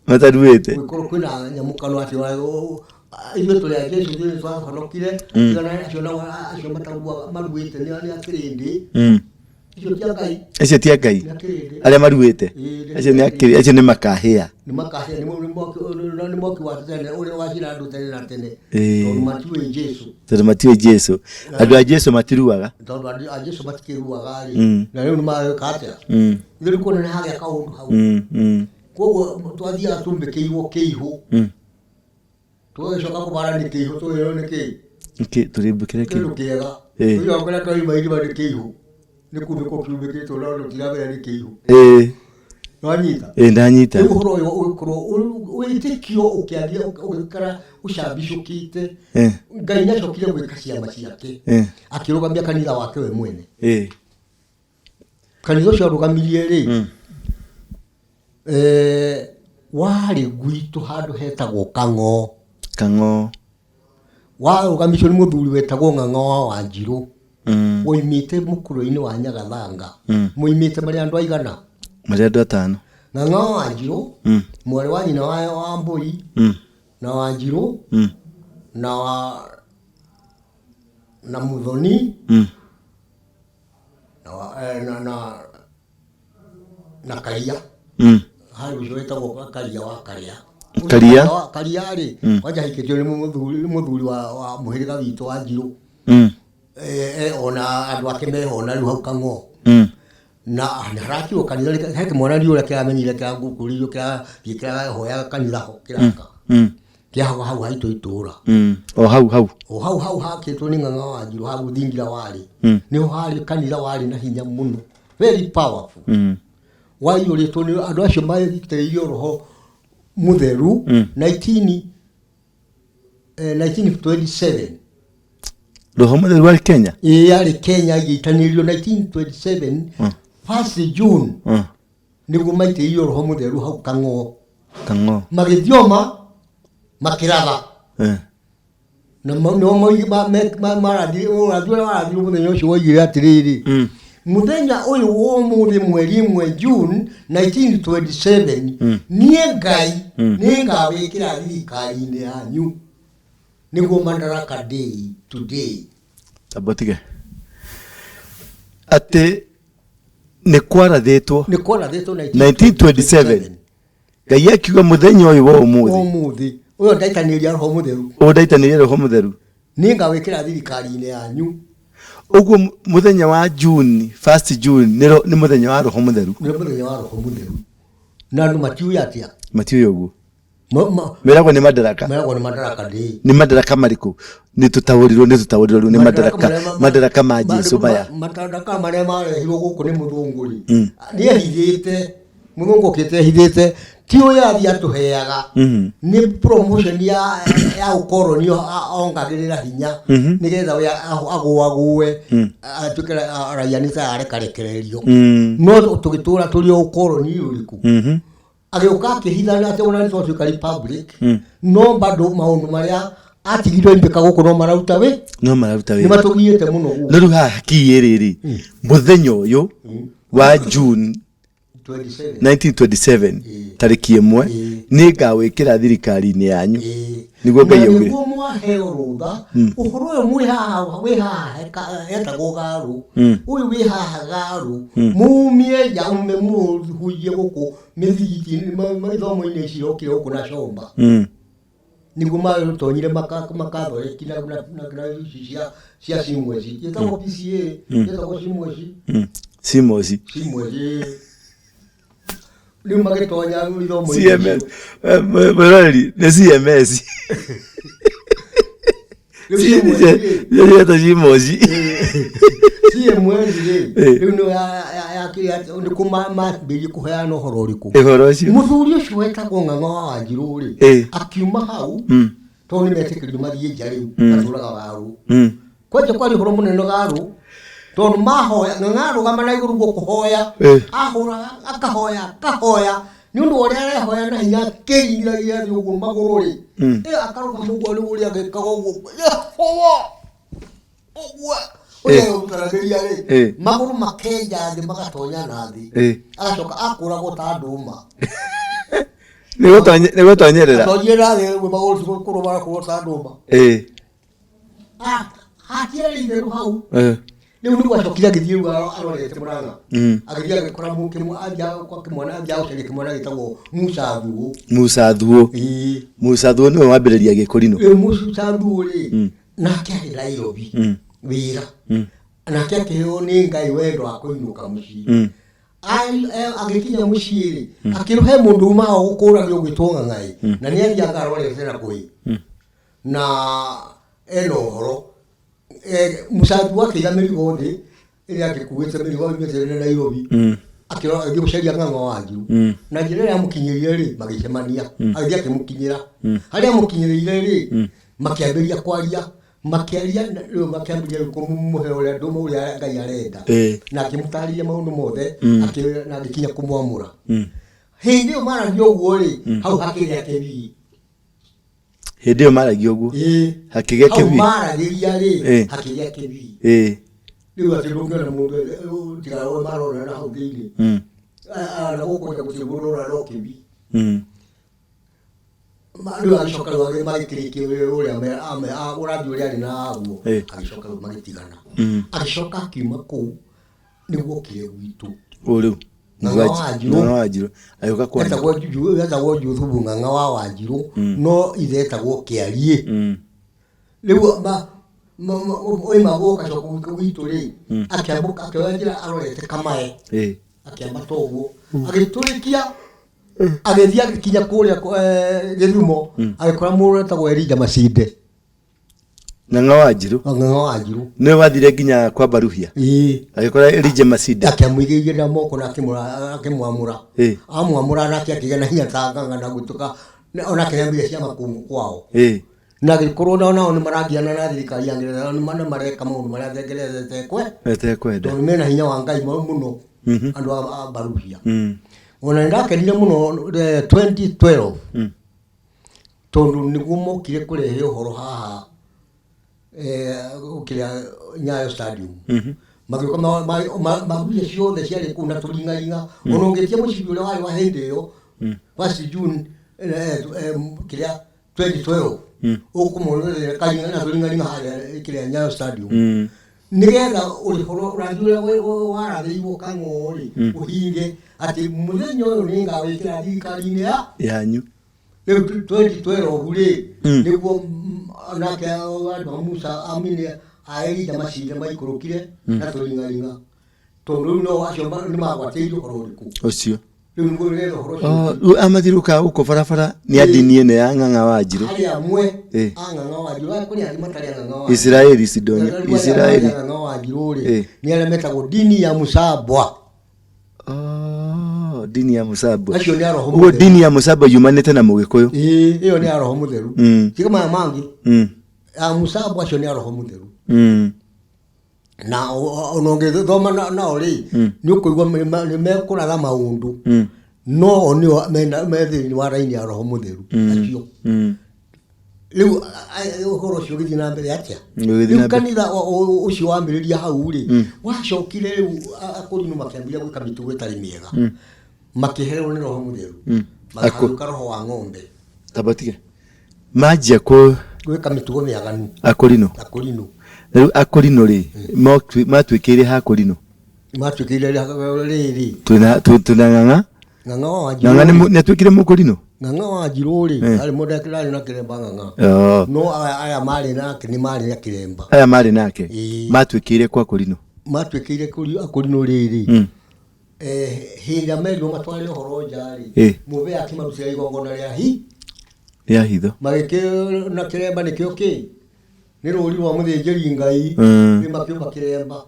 mataruĩte gũgĩkorwo kwĩna nyamũkano atĩ ithuĩ tũrĩ a Jesu nĩ twahonokire acio maruĩte nĩ akĩrĩndĩ icio ti Ngai arĩa maruĩte acio nĩ makahĩa nĩ moki wa tene ũrĩa wacira andũ tene na tene tondũ matiũĩ Jesu andũ a Jesu matiruaga tondũ andũ a Jesu matikĩruaga-rĩ na rĩu nĩ magĩka atĩa rĩu kuona nĩ hagĩa kaũndũ hau koguo twathiaga tumbĩkĩirwo kĩihũ tũgĩcoka kũbara nĩ kĩihũ tũgĩrwo nĩ kĩĩ tũrĩmbũkĩre kĩndũ kĩega tũgĩoka kũrĩa twaima irima nĩ kĩihũ nĩ kũu nĩkuo kiumbĩkĩtwo no tũtiramenya nĩ kĩihũ Wanyita. Ndanyita. Uhoro uitikio ukiaria ukara ucambicukite. Ngai nacokire gwika ciama ciake. Akirugamia kanitha wake we mwene. Kanitha ucio arugamirie ri. Wari gwitu handu hetagwo Kang'o. Warugamisho ni muthuri wetagwo Ng'ang'o wa Wanjiru. Woimite mukuru-ini wa Nyagathanga. Muimite mari andu aigana. Mari andu 5. Ng'ang'o wa Wanjiru. Mwari wa nyina wa Mbui. Na Wanjiru. Na Muthoni. Na Karia. Hari ucio wetagwo Karia wa Karia ri. Wanja hikitio ni muthuri wa muhiriga witu wa Njiru. Ona andu ake meho na riu hau Kang'o. Na haraki kanitha heke mwana ri uria kiamenyire kia ngukuri kia hoya kanitha ho kiraka. Kia hau haitu itura. O hau hakitwo ni Ng'ang'o wa Njiru hau Thingira wari. Niho hari kanitha wari na hinya muno. Very powerful. Waiyuritwo ni andu acio maitiriirio roho mutheru 1927. Roho mutheru ari Kenya? Ari Kenya gitanirio 1927 1 June. Niguo maitiriirio roho mutheru hau Kang'o. Magithioma makiratha. Na no maradi muthenya ucio woigire atiriri. Muthenya uyu wo muthi mweri 1 June 1927 nie Ngai ningawikira thirikari-ini yanyu niguo Madaraka Day today. Tabotige ate ne kwarathitwo 1927 Ngai akiuga muthenya uyu wo umuthi uyo ndaitaniria roho mutheru ningawikira thirikari-ini yanyu. Uguo muthenya wa June 1 June ni muthenya wa roho mutheru. Na andu matiuya atia? Matiuya uguo. Meragwo ni Madaraka. Day. Ni Madaraka mariku? Ni tutawurirwo ni Madaraka ma Jesu baya. Madaraka maria marehirwo guku ni muthunguri. Ni ehithite muthungu kite ehithite ti uya athia tuheaga. Ni promotion ya ukoroni ongagirira hinya nigetha uya aguague atukira rayanisa arekarekererio. No tugitura turi ukoroni uriku. Agioka akihithana ati ona nito tuka republic. No bado maundu maria atigirwo impeka guku no marauta we. Ni matugiite muno guo. No ruha hakiyiriri muthenya uyu wa June 1927 tariki 1 ni ngawikira thirikari-ini yanyu niguo Ngai augire. Niguo mwaheo rutha uhoro uyu mwi haha etagwo garu uyu wi haha garu mumie jaume muhujie guku mithigiti maithomo-ini icio okire guku na comba niguo marutonyire makathoreki na cia cimweci etagwo PCA etagwo cimweci Liu magetonya ithomo CMS Merari ni CMS Cimoci riu no ni kumambiri kuheana uhoro uriku ihoro ucio muthuri ucio wetagwo Ng'ang'o wa Wanjiru ri akiuma hau to ni metikiririo mathie nja riu aturaga waru kwanja kwari uhoro munene garu tondu mahoya Ng'ang'o na iguru gukuhoya ahura akahoya ni undu uria arehoya na hinya kiriragia ri uguo maguru ri akaruga mugo ri uria agekaga uguo uguo utarageria ri maguru makenja thi magatonya na thi agacoka akuragwo ta nduma nigo tonyerera tonyerera thi maguru kurubara ta nduma hatire ri hau Riu niguo acokire agithii arorete Murang'a agithii agikora mukimwe ajia kwa kimwana ajia ucari kimwana gitagwo Musa Thuo niwe wambiriria gikurino Musa Thuo ri nake ari Nairobi wira nake akiheo ni Ngai wendo akuinuka mucii agikinya mucii ri akiruhe mundu mao gukuragio gwitwo Ng'ang'ai na ni athiaga arorete na kwi na eno horo Musa Thuo akiga mirigo thi iria akikuite mirigo imete Nairobi akira agigucaria ng'ang'a wanjiru na njira ya mukinyirie ri magicemania agithia kimukinyira haria mukinyirire ri makiambiria kwaria makiaria riu makiambiria kumuhe uria ndumu uria Ngai arenda na akimutariria maundu mothe na akinya kumwamura hindi yo maragia uguo ri hau hakigia kibii hindi yo maragia uguo hakigia kibii hau maragia ri hakigia kibii riu ati ndungena mundu tiga we marora na hau thiini na gukwenda gutigurura no kibii riu agicoka riu magikirikia uria urathi uria ari na aguo agicoka riu magitigana agicoka akiuma kuu niguo kire gwitu riu Ng'ang'a Wanjiru ayuka kwa etagwo Juthubu Ng'ang'a wa Wanjiru no ithe etagwo Kiarie riu oima goka coka gwitu ri akiambuka akionjera arorete Kamae akiambata uguo agiturikia agithia akinya kuria Githumo agikora mũndũ etagwo Elijah Masinde Ng'ang'a Wanjiru ni wathire nginya kwa Baruhia agikora Elijah Masinde akiamwigĩrĩra moko na akimwamura amwamura na akigena hinya ta Ng'ang'a na gutuka ona kiambia cia makumu kwao na gikorwo nao ni maragiana na thirikari ya Ngeretha ni mareka maundu maria Ngeretha etekwenda to mena hinya wa Ngai muno andu a Baruhia ona ndakenire muno 2012 tondu niguo mokire kurehe uhoro haha ukiria Nyayo Stadium magiko mabuye ciothe ciari kuu na turingaringa ona ungitia mucibi uria wari wa hindi iyo wa June kiria 2012 ukumurire karinga na turingaringa haria kiria Nyayo Stadium nigetha urihoro uranjura warathiiwo kang'ori uhinge ati muthenya uyu ni ngawikira thirikari-ini yanyu riu 2012 ri niguo nake andu Musa amine Elijah Masinde maikurukire na turingaringa tondu no acio ni magwatĩirio ũhoro ũrĩkũ ucio riu niguo rero ũhoro ũcio amathiruka uko barabara ni adini ene ya Ng'ang'a Wanjiru hari amwe Ng'ang'a Wanjiru kuri ari matari Ng'ang'a Wanjiru Israeli sidonya Israeli Ng'ang'a Wanjiru ri ni arĩa metagwo dini ya Musabwa dini ya Musabwa acio ni aroho ugo dini ya Musabwa yumanite na Mugikuyu iyo ni aroho mutheru kigama mangi Musabwa acio ni aroho mutheru na ononge thoma na ori ni ukuigwa ni mekuratha maundu no oni methini wa raini ya roho mutheru acio riu uhoro cio githii na mbere atia riu kanitha ucio wambiriria hau ri wacokire riu akũrinũ makiambiria gwika mitugo itari miega makiherwo ni roho mutheru makaruka roho wa ng'ombe tabatige majia gwika mitugo miaganu akũrinũ riu akũrinũ ri matwikire ha akũrinũ matwikire riri tuna Ng'ang'a Wanjiru ni atwikire mũkũrinũ Ng'ang'a Wanjiru ri ari mũndekirari na kiremba Ng'ang'a no aya mari nake ni mari na kiremba aya mari nake matwikire kwa akũrinũ matwikire kuri akũrinũ riri hinda merio matware uhoro njari mube akimarutira igongona ria hitho magikio na kiremba nikio ki ni ruri rwa muthinjiri Ngai ni makiumba kiremba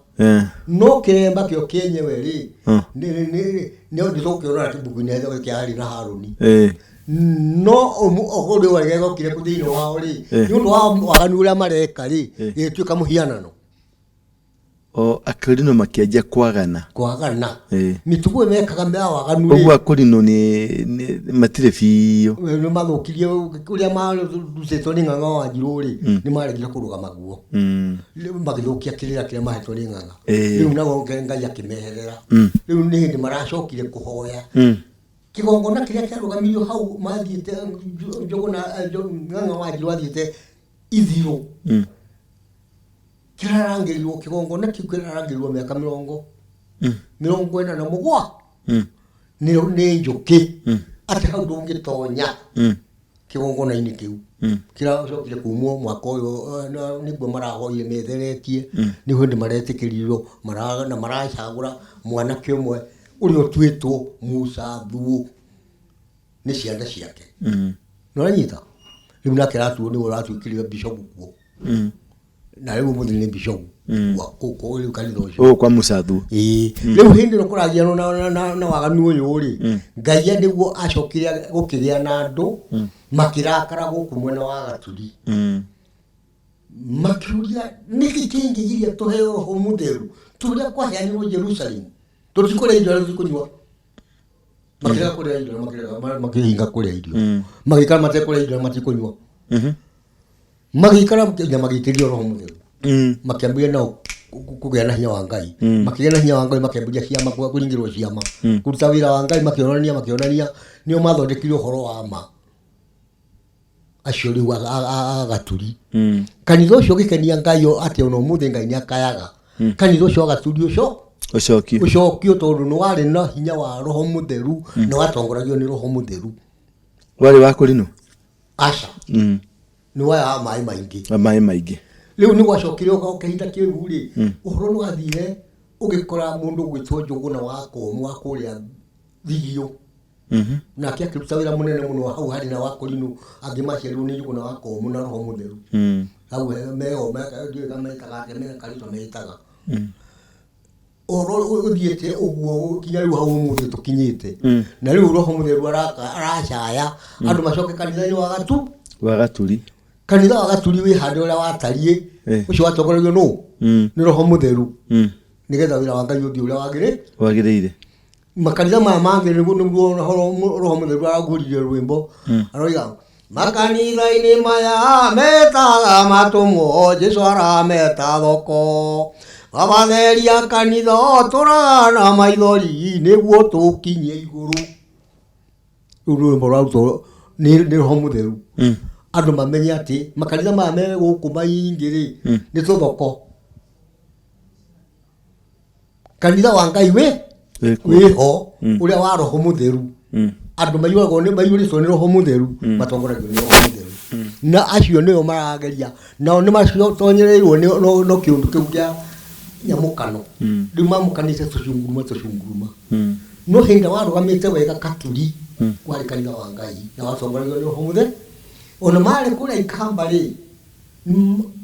no kiremba kio kenyewe ri ni ndithukiona kibuku-ini etho kiari na Haruni no ogori wagego kire kuthini wao ri ni undu wa waganu uria mareka ri gituika muhianano akũrinũ makianjia kwagana mitugo mekaga mbea waganu ri uguo akũrinũ ni matire biũ ni mathukirie uria marutĩtwo ni Ng'ang'a Wanjiru ri ni maregire kurugama guo magithukia kirira kiria mahetwo ni Ng'ang'a riu nago Ngai akimeherera riu ni hindi maracokire kuhoya kigongona kiria kiarugamirio hau mathiĩte Njũgũna Ng'ang'a Wanjiru athiĩte ithiro kirarangirirwo kigongona kiu kirarangirirwo miaka 47 ni njuki ati hau ndungitonya kigongona-ini kiu kiracokire kumwo mwaka uyu niguo marahoire metheretie ni hindi maretikiririo na maracagura mwanake umwe uria utwitwo Musa Thuo ni ciana ciake noranyita riu nake ratuo ni uratwikirio bishop kuo na riu muthini bishop Ko ri kanitha ucio kwa Musathu riu hindi no kuragia na waganu uyu ri Ngai ndiguo acokire gukigia na andu makirakara guku mwena wa Gaturi makiuria niki kingigiria tuheo ho mutheru turia kwaheanirwo Jerusalem tutikore indo tukunywa makira kuria indo makihinga kuria irio magikara mate kuria indo matikunywa magikara magikirio roho mutheru makiambia nao kugea na hinya wa Ngai makigea na hinya wa Ngai makiambia ciama kuringirwo ciama kuruta wira wa Ngai makionania nio mathondekirwo horo wa ma acio riu Gaturi kanitha ucio gikenia Ngai ati ono muthe Ngai niakayaga kanitha ucio Gaturi ucokio tondu no wari na hinya wa roho mutheru na watongoragio ni roho mutheru wari wa kurino aca ni wa mai maingi riu ni gwacokire ukahinda kiu ri uhoro no athire ugikora mundu gwitwo Njuguna wa Komu wa kuria Thigio na kia kiruta wira munene muno hau hari na wakorino angimacerwo ni Njuguna wa Komu na roho mutheru hau meo mekaga karito metaga oro uthiete uguo kinya riu hau muthe tukinyite na riu roho mutheru aracaya andu macoke kanitha-ini wa Gaturi kanitha wa Gaturi wi hande uria watarie ucio watongoragio no ni roho mutheru nigetha wira wa Ngai uthii uria wagirire makanitha maya mangi niguo roho mutheru araguririe rwimbo aroiga makanitha-ini maya metaga matumwo Jesu arameta thoko abatheria kanitha turana maithori niguo tukinye iguru rwimbo rauto ni roho mutheru andu mamenye ati makanitha maya me guku maingi ni tuthoko kanitha wa Ngai wiho uria wa roho mutheru andu maiyuritwo ni roho mutheru matongoragio ni roho mutheru na acio nio marageria nao ni matonyereirwo no kiundu kiu kia nyamukano riu mamukanite tucunguruma no hinda warugamite wega Gaturi wari kanitha wa Ngai na watongoragio ni roho mutheru ona mari kuria Ikamba ri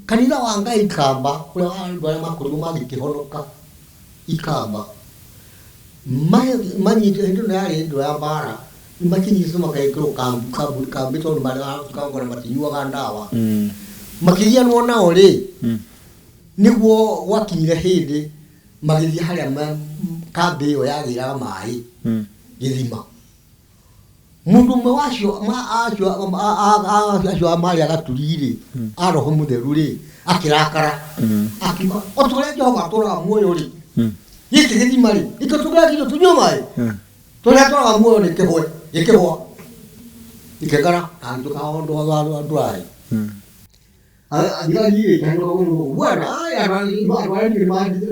kanitha wa Ngai Ikamba kuria andu aria makuru magikihonoka Ikamba manyite hindu na yari ndu ya bara makinyise makaikiro kambi tondu mara kangora matinyuaga ndawa makigianwo nao ri niguo wakinyire hindi magithie haria kambi iyo yagiraga mai githima mundu mwe wacio amari Gaturi ri aroho mutheru ri akirakara akima otore Jehova tora muoyo ri yiki githima ri itotugira kilo tunywa mai tora tora muoyo ni kihwa ikegara andu kaondo andu adiga ni kando bwana aya ni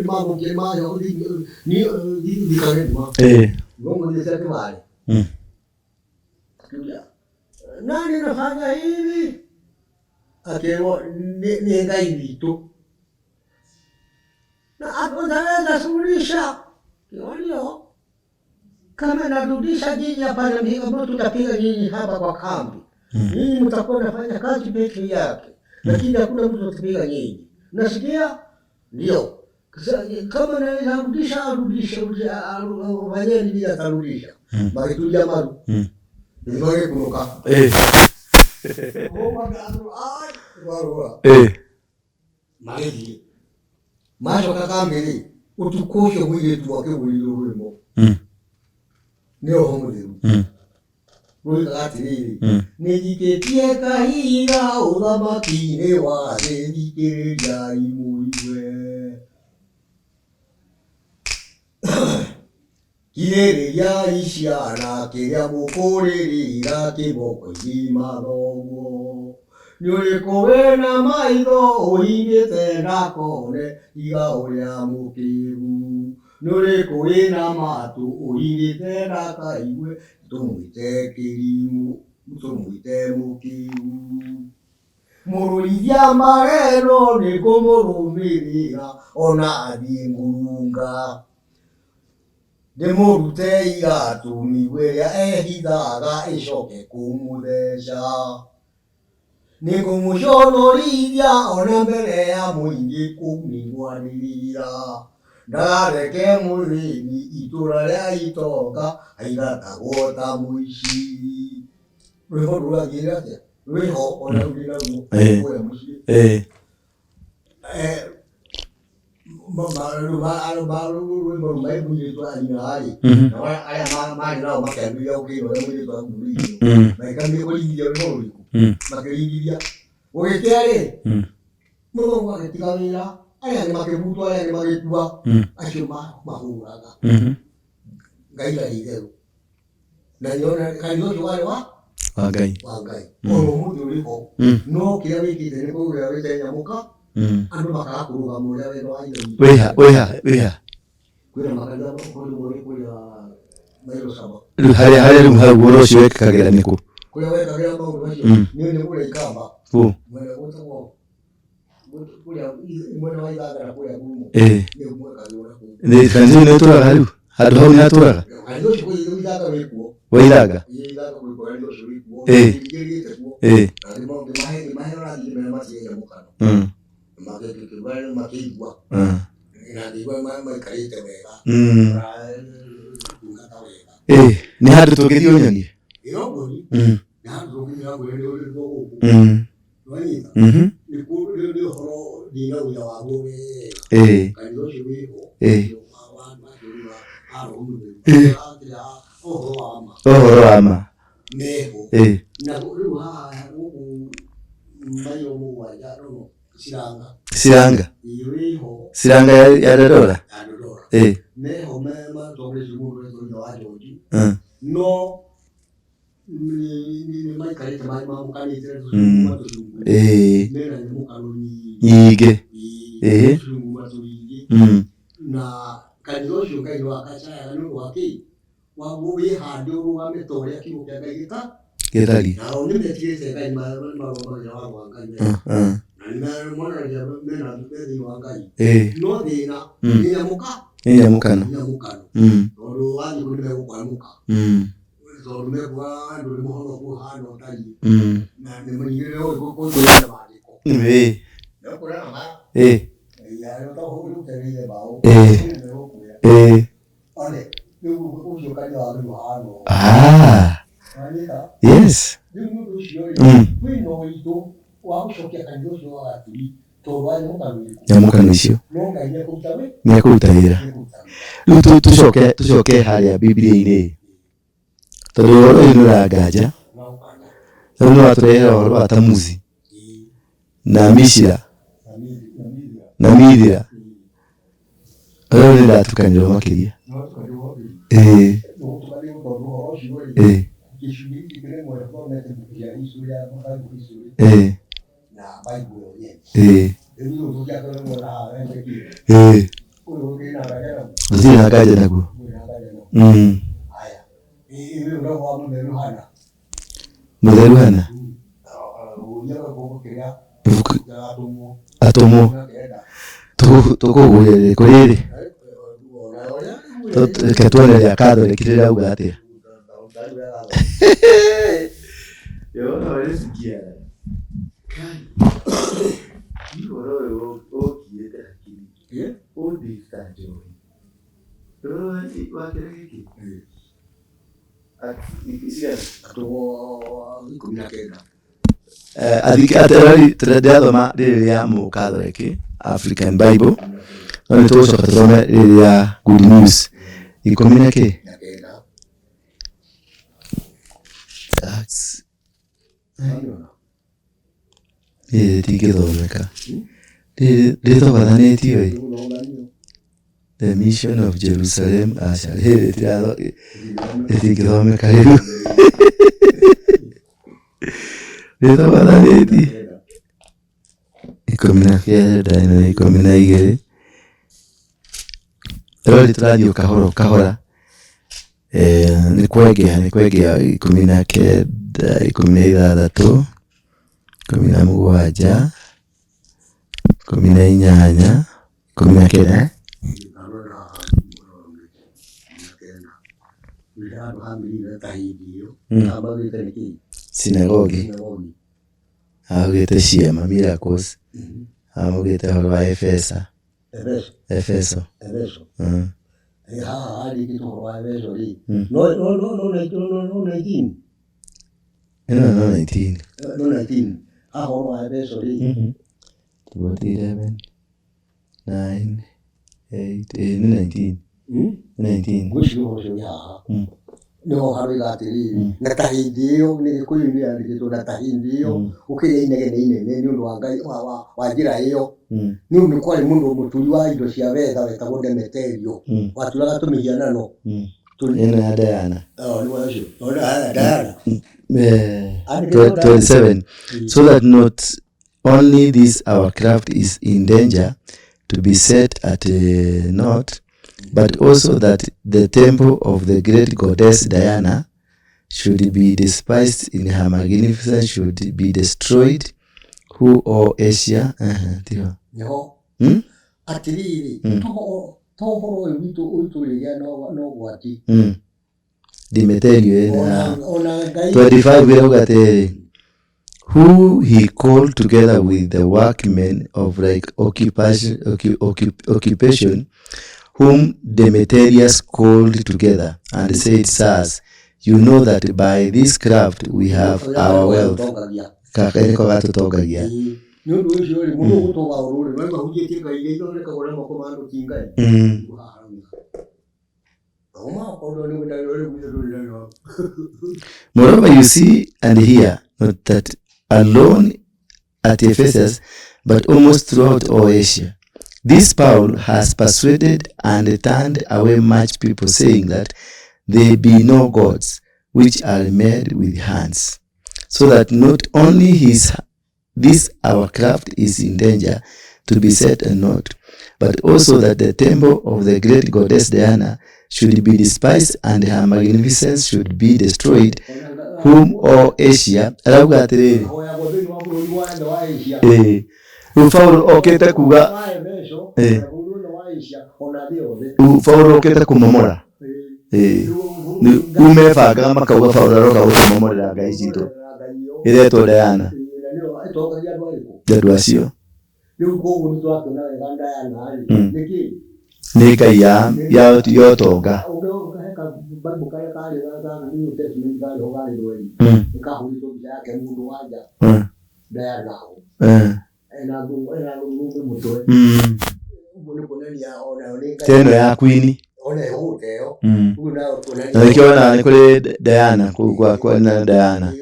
mabuke mayo ni kare ma ngomo ni sasa wale nani nafanya hivi akero ni Ngai vitu na ataweza suluhisha hiyo kama narudisha nyinyi hapa na mimi kama tutapiga nyinyi hapa kwa kambi nyinyi mtakuwa nafanya kazi peke yake lakini hakuna mtu atapiga nyinyi nasikia ndio kama naweza rudisha wanyeni bila tarudisha bali tulia maru ndio kunoka maji macho kakambili utukoshe mwili tuwake uliloremo ndio homuliru Rui gatiri nijiketie kahiga uthamakine wa thikiriria imuiwe kirĩrĩria iciana kĩrĩa mũkũrĩrĩra kĩmoko-inĩ mathomo nĩ ũrĩkũ wĩna maitho ũhingĩte ndakone tiga ũrĩa mũkĩĩgu nĩ ũrĩkũ wĩna matũ ũhingĩte ndakaigue tũmwĩte kĩrimũ tũmwĩte mũkĩĩgu mũrũithia marerwo nĩ kũmũrũmĩrĩra ona athiĩ ngurunga ndĩmũrute iratũ mĩigua ĩrĩa ehithaga ĩcoke kũmũtheca Nikumushonoriria ona mbere ya muingi kumingwanirira ndareke murimi itura ria itoka aigatagwo ta muici rwiho ruragira atia rwiho ona rurira ruo muciĩ andu makakuruga muria wendo wa weha kwira makanja kwira mairo saba hari muhaguro cyo wekagira niko kwira wekagira maundu macio ni kure ikamba mwene gutwo kwira mwene wa igagara kwira gumu ni mwekagira ni kanzi ni turaga hariu handu hau ni aturaga kanzi cyo kwira igaga wekuo wairaga igaga kwiko ari cyo wekuo ngirite kuo ari mo mahe ra ndi me masiye mukano makekekebale makigwa indigwa mama ikarite wega ni handu tugithio nyoni irogori ni handu tugithio gwere uri gogo wani ni kuri ni horo dina uya wago kanyo shiwiho ohoro ama neho na ru ha mayo muwaja no Siranga ya Ndura neho mema tore jumuro ndo wajoji no ni mai karita mai mamu kanite zumuro nena ni mukano nyige zumuro nyige na kanjosho kayo akachaya no waki wabuye hado wametore akibuka gita getali na onimetiye sekai maro ya wangaje na mwana ya mena mbele wangaje no dina ni mukano ndo wani kulime kwa muka ndo lumebwa ndo limuhono ku hano tali na ni mwingine wao kwa maandiko nakora ma ya yo to huru tere bao ale yuko ujo kanya wao hano yes nyamukano icio niakũrutagĩra rĩu tũcoke harĩa Biblia-inĩ tondũ ũhoro ũyũ nĩũranganja rĩu nĩwatũrehera ũhoro wa Tamuzi na Mishira na Mithira ũyũ nĩndatukanĩrwo makĩria Zina kaja naguo mutheru hana atomo tukugurire kuriri ketwone ya kado lekirira uga atia yo no elisikia Igoro okiete akili odistajo wakereki ikisia to ikumyakena adikatera tradeadoma ya Mukatholiki African Bible no nitosha katrome ya Good News ikomineke Acts tigithomeka rithogathanĩtio the mission of Jerusalem tigithomeka rĩu rithogathanĩtio 19 na 12 rĩu tũrathiĩ kahora nĩ kwengea 19 16 17 17 18 19 sinagogi Agete Shiema Miracles. Amugete Horwa Efesa. Efeso. Ali kitu Horwa Efeso li. No 19. No 19. No 19. Horwa Efeso li. 11, 9, 8, 19. Gushu hosho ya. No harugatiri. Natahindio ni kuyuni alikitu natahindio. Ukire inegene ni undu wangai wajira hiyo. Ni undu kwali mundu mutuli wa indo cia wetha wetagwo Demeterio. Watulaga tumihianano. Ino ya Diana. Ni wacio. Diana. 27. So that not only this our craft is in danger to be set at naught, but also that the temple of the great goddess Diana should be despised in her magnificence, should be destroyed, who all Asia. Yo. Atiri. Tohoro yuto utulia no wati. Demeterio 25 who he called together with the workmen of like occupation, whom Demeterius called together and said, sirs, you know that by this craft we have our wealth. Moreover, you see and hear, not that alone at Ephesus, but almost throughout all Asia, this Paul has persuaded and turned away much people, saying that there be no gods which are made with hands, so that not only this our craft is in danger to be set at naught, but also that the temple of the great goddess Diana should be despised and her magnificence should be destroyed, whom all Asia. Paulo okete kuga Paulo okete kumomora umefanga makauga Paulo aroka kumomora gaijito ile to Diana jadwasio nika ya yotoga teno ya Queen nikiona ni kule Diana kwa na Diana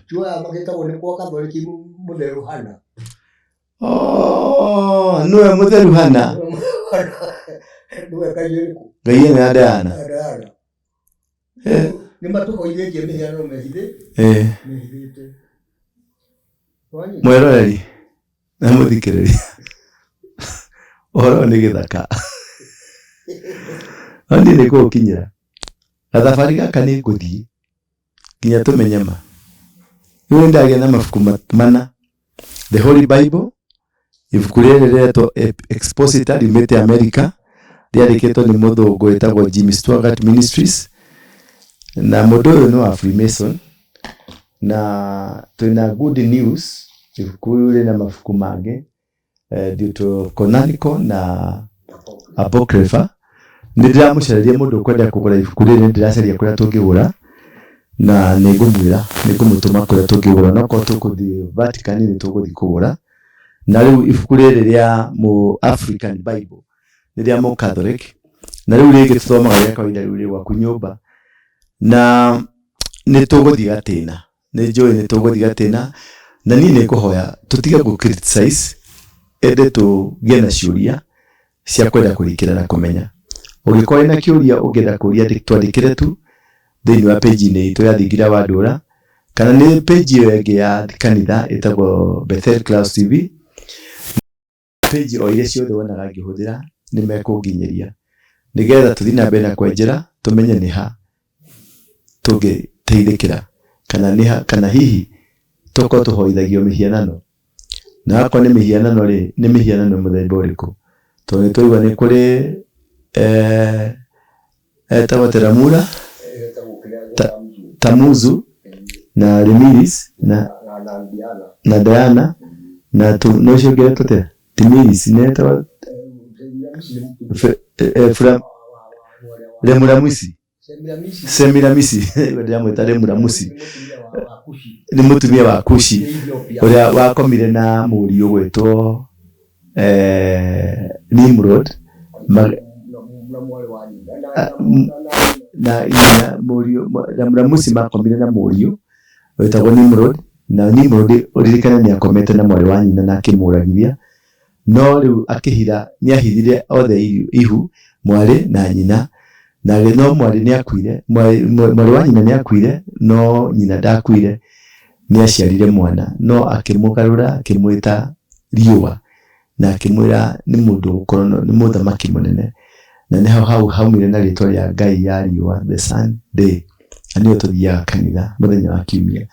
chua makita kwa Katoliki mutheru hana no mutheru hana duwe kayiriku gayene ya Diana ni matuko iyeje mihano mehide mehide mweroreri na muthikireri oro ni githaka andi ni ko kinyira athabari gaka ni nguthii kinya tumenyema iwe ndage na mafuku mana the Holy Bible ibuku rĩrĩ expositor rimete America rĩandĩkĩtwo nĩ mũthũngũ wĩtagwo Jimmy Stewart Ministries na mũndũ ũyũ nĩ wa Freemason na twĩna good news ibuku rĩrĩ na mabuku mangĩ Deuterocanonical na Apocrypha. Nĩndĩramũcereria mũndũ ũkwenda kũgũra ibuku rĩrĩ, ndĩracaria kũrĩa tũngĩgũra na nĩngũmũtũma kũrĩa tũngĩgũra, no korwo tũgũthiĩ Vatican nĩ tũgũthiĩ kũgũra. Na rĩu ibuku rĩrĩ rĩa mu African Bible nĩ rĩa mu Catholic, na rĩu rĩngĩ tũthomaga rĩa kawaida rĩu rĩ gwaku nyũmba, na nĩ tũgũthiĩ gatĩna, nĩ njũĩ nĩ tũgũthiĩ gatĩna, na niĩ nĩngũhoya tũtige gũ criticize ende tũgĩe na ciũria cia kwenda kũrikĩra na kũmenya. Ũngĩkorwo na kĩũria ũngĩenda kũria twandĩkĩre tu thĩinĩ wa page-inĩ itũ ya Thingira wa Ndura, kana nĩ page ĩyo ĩngĩ ya kanitha ĩtagwo Bethel Class TV, page o iria ciothe wonaga ngĩhũthĩra nĩ mekũnginyĩria nĩgetha tũthiĩ na mbere na kwenjera tũmenye nĩ ha tũngĩteithĩkĩra kana hihi tũkorwo tũhoithagio mĩhianano, na akorwo nĩ mĩhianano rĩ nĩ mĩhianano mũthemba ũrĩkũ, tondũ nĩ tũigua nĩ kũrĩ Tamuzu na Remilis na na Diana na tu no shoge tote Timis neta Remuramusi Semiramisi ndio mwita Remuramusi ni mutumia wa Kushi uria wakomire na murio gwetwo Nimrod na murio Remuramusi makomire na murio wetagwo Nimrod na Nimrod uririkana ni akomete na mwari wa nyina na akimuragithia no riu akihira ni ahithire othe ihu mwari na nyina na no mwari ni akuire mwari wa nyina ni akuire no nyina ndakuire ni aciarire mwana no akimukarura akimwita Riua na akimwira ni mundu ukorono ni muthamaki munene na ni haumire na ritwa ya Ngai ya Riua the sun day ani otodhia kanitha muthenya wa kiumia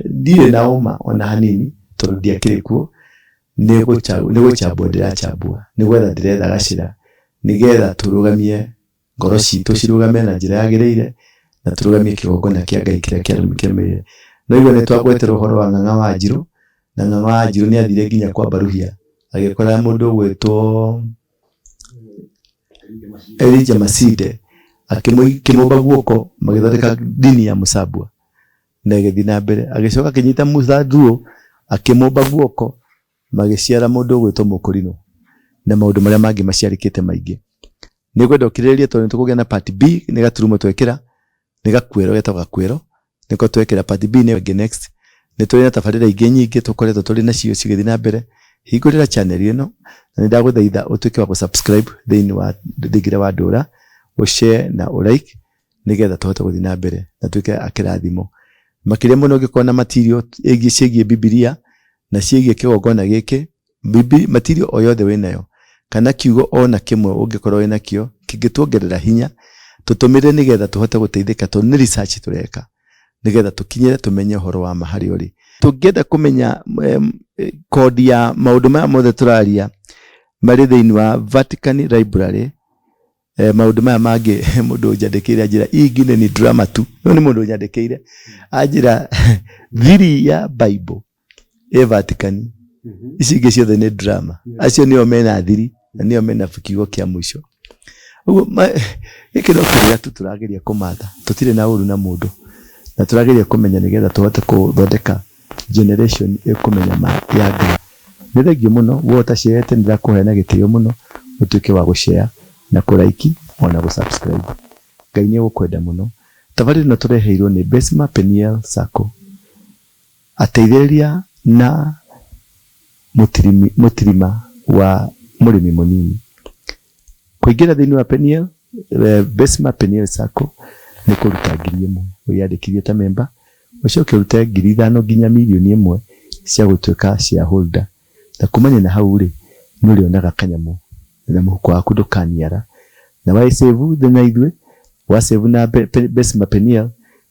ndire nauma ona hanini torudia kirikuo nego chabo ndirachabua nigwetha ndiretha gacira nigetha turugamie ngoro citu cirugamie na njira yagireire na turugamie kigongona kia Ngai kiria kiarumikire no igo ne twagwetera uhoro wa Ng'ang'a wa Njiru na Ng'ang'a wa Njiru ni athire nginya kwa Baruhia agikora mundu gwetwo Elijah Masinde akimumba guoko magithondeka dini ya Musabwa na igithi na mbere agicoka kinyita Musa Duo akimumba guoko magiciara mundu gwetwo Mukurino na maundu maria mangi maciarikite maingi nigwenda ukiririe tondu tukugia na part B ni gaturumo twekira ni gakwero getoka kwero niko twekira part B ni wege next ni tuli na tafarira ingi nyingi tukoretwo tuli na cio cigithi na mbere hingurira channel ino na ndaguthaitha utuike wa kusubscribe thiini wa Thingira wa Ndura ushare na ulike nigetha tuhote guthi na mbere na tuike akirathimo makiria muno ngikona material egi ciegi Biblia na ciegi kigongona giki material o yothe winayo kana kiugo ona kimwe ungikorwo wina kio kingituongerera hinya tutumire nigetha tuhote guteithika to ni research tureka nigetha tukinyire tumenye horo wa mahari uri tungenda kumenya kodi ya maundu maya mothe turaria mari thiini wa Vatican Library maundu maya mangi mundu njandikire njira ingine ni drama tu no ni mundu njandikire ajira thiri ya Bible Vatican ici ingi ciothe ni drama acio nio mena thiri na nio mena kiugo kia mwisho uguo giki no kiria tu turageria kumatha tutire na uru na mundu na turageria kumenya nigetha tuhote kuthondeka generation ikumenya ma ya Ngai ni thengio muno wota ciete ndira kuhena gitio muno utuike wa gushare na kuraiki ona gusubscribe Ngai ni gukwenda muno tafadhali no tureheirwo ni M-pesa Pay ateithĩrĩria na mutirima wa murimi munini kuingira thiini wa Peniel M-pesa Pay Sacco ni kuruta 1,000 uyandikithie ta member ucoke urute 5,000 nginya milioni 1 cia gutuika shareholder na kumanya na hau ri ni urionaga kanyamu na muhuko waku ndukaniara na wa save thina ithwe wa save na M-pesa Pay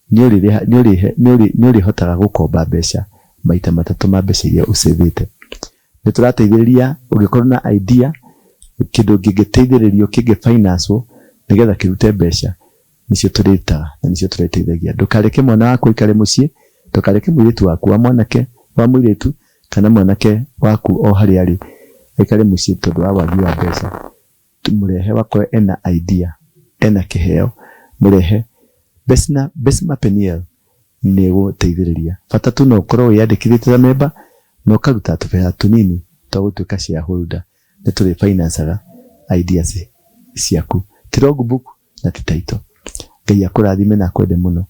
ni uri hotaga gukomba mbeca maita matatu ma mbeca iria usavite ni turateithĩrĩria ungikorwo na idea kindu ngingiteithĩrĩrio kingi finance nigetha kirute mbeca nicio turita na nicio tureteithagia ndukareke mwana waku ikare mucii ndukareke muiritu waku wa mwanake wa muiritu kana mwanake waku o hari ari ikare mucii tondu wa wagi wa mbeca tumurehe wako ena idea ena kiheo murehe M-pesa Pay ni guteithĩrĩria bata tu no ukorwo wiyandikithĩtie ta member no karuta tubea tunini twagutuika shareholder ni turi financeaga ideas ciaku ti logbook na ti title Ngai akurathime na kwende muno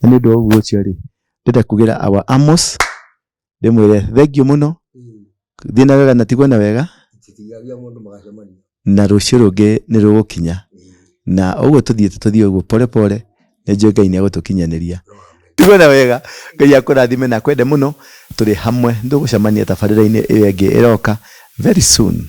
na ni ndu uguo cio ri ndenda kugira our Amos ndimwire thengio muno thina wega na tigwe na wega titigagia mundu magacemania na rucio rungi ni rugukinya na uguo tuthie uguo pole pole nje Ngai ni agutukinyaniria tigwe na wega Ngai akurathime na kwende muno turi hamwe ndugucemania tabarĩra-inĩ ĩyo ĩngĩ ĩroka very soon.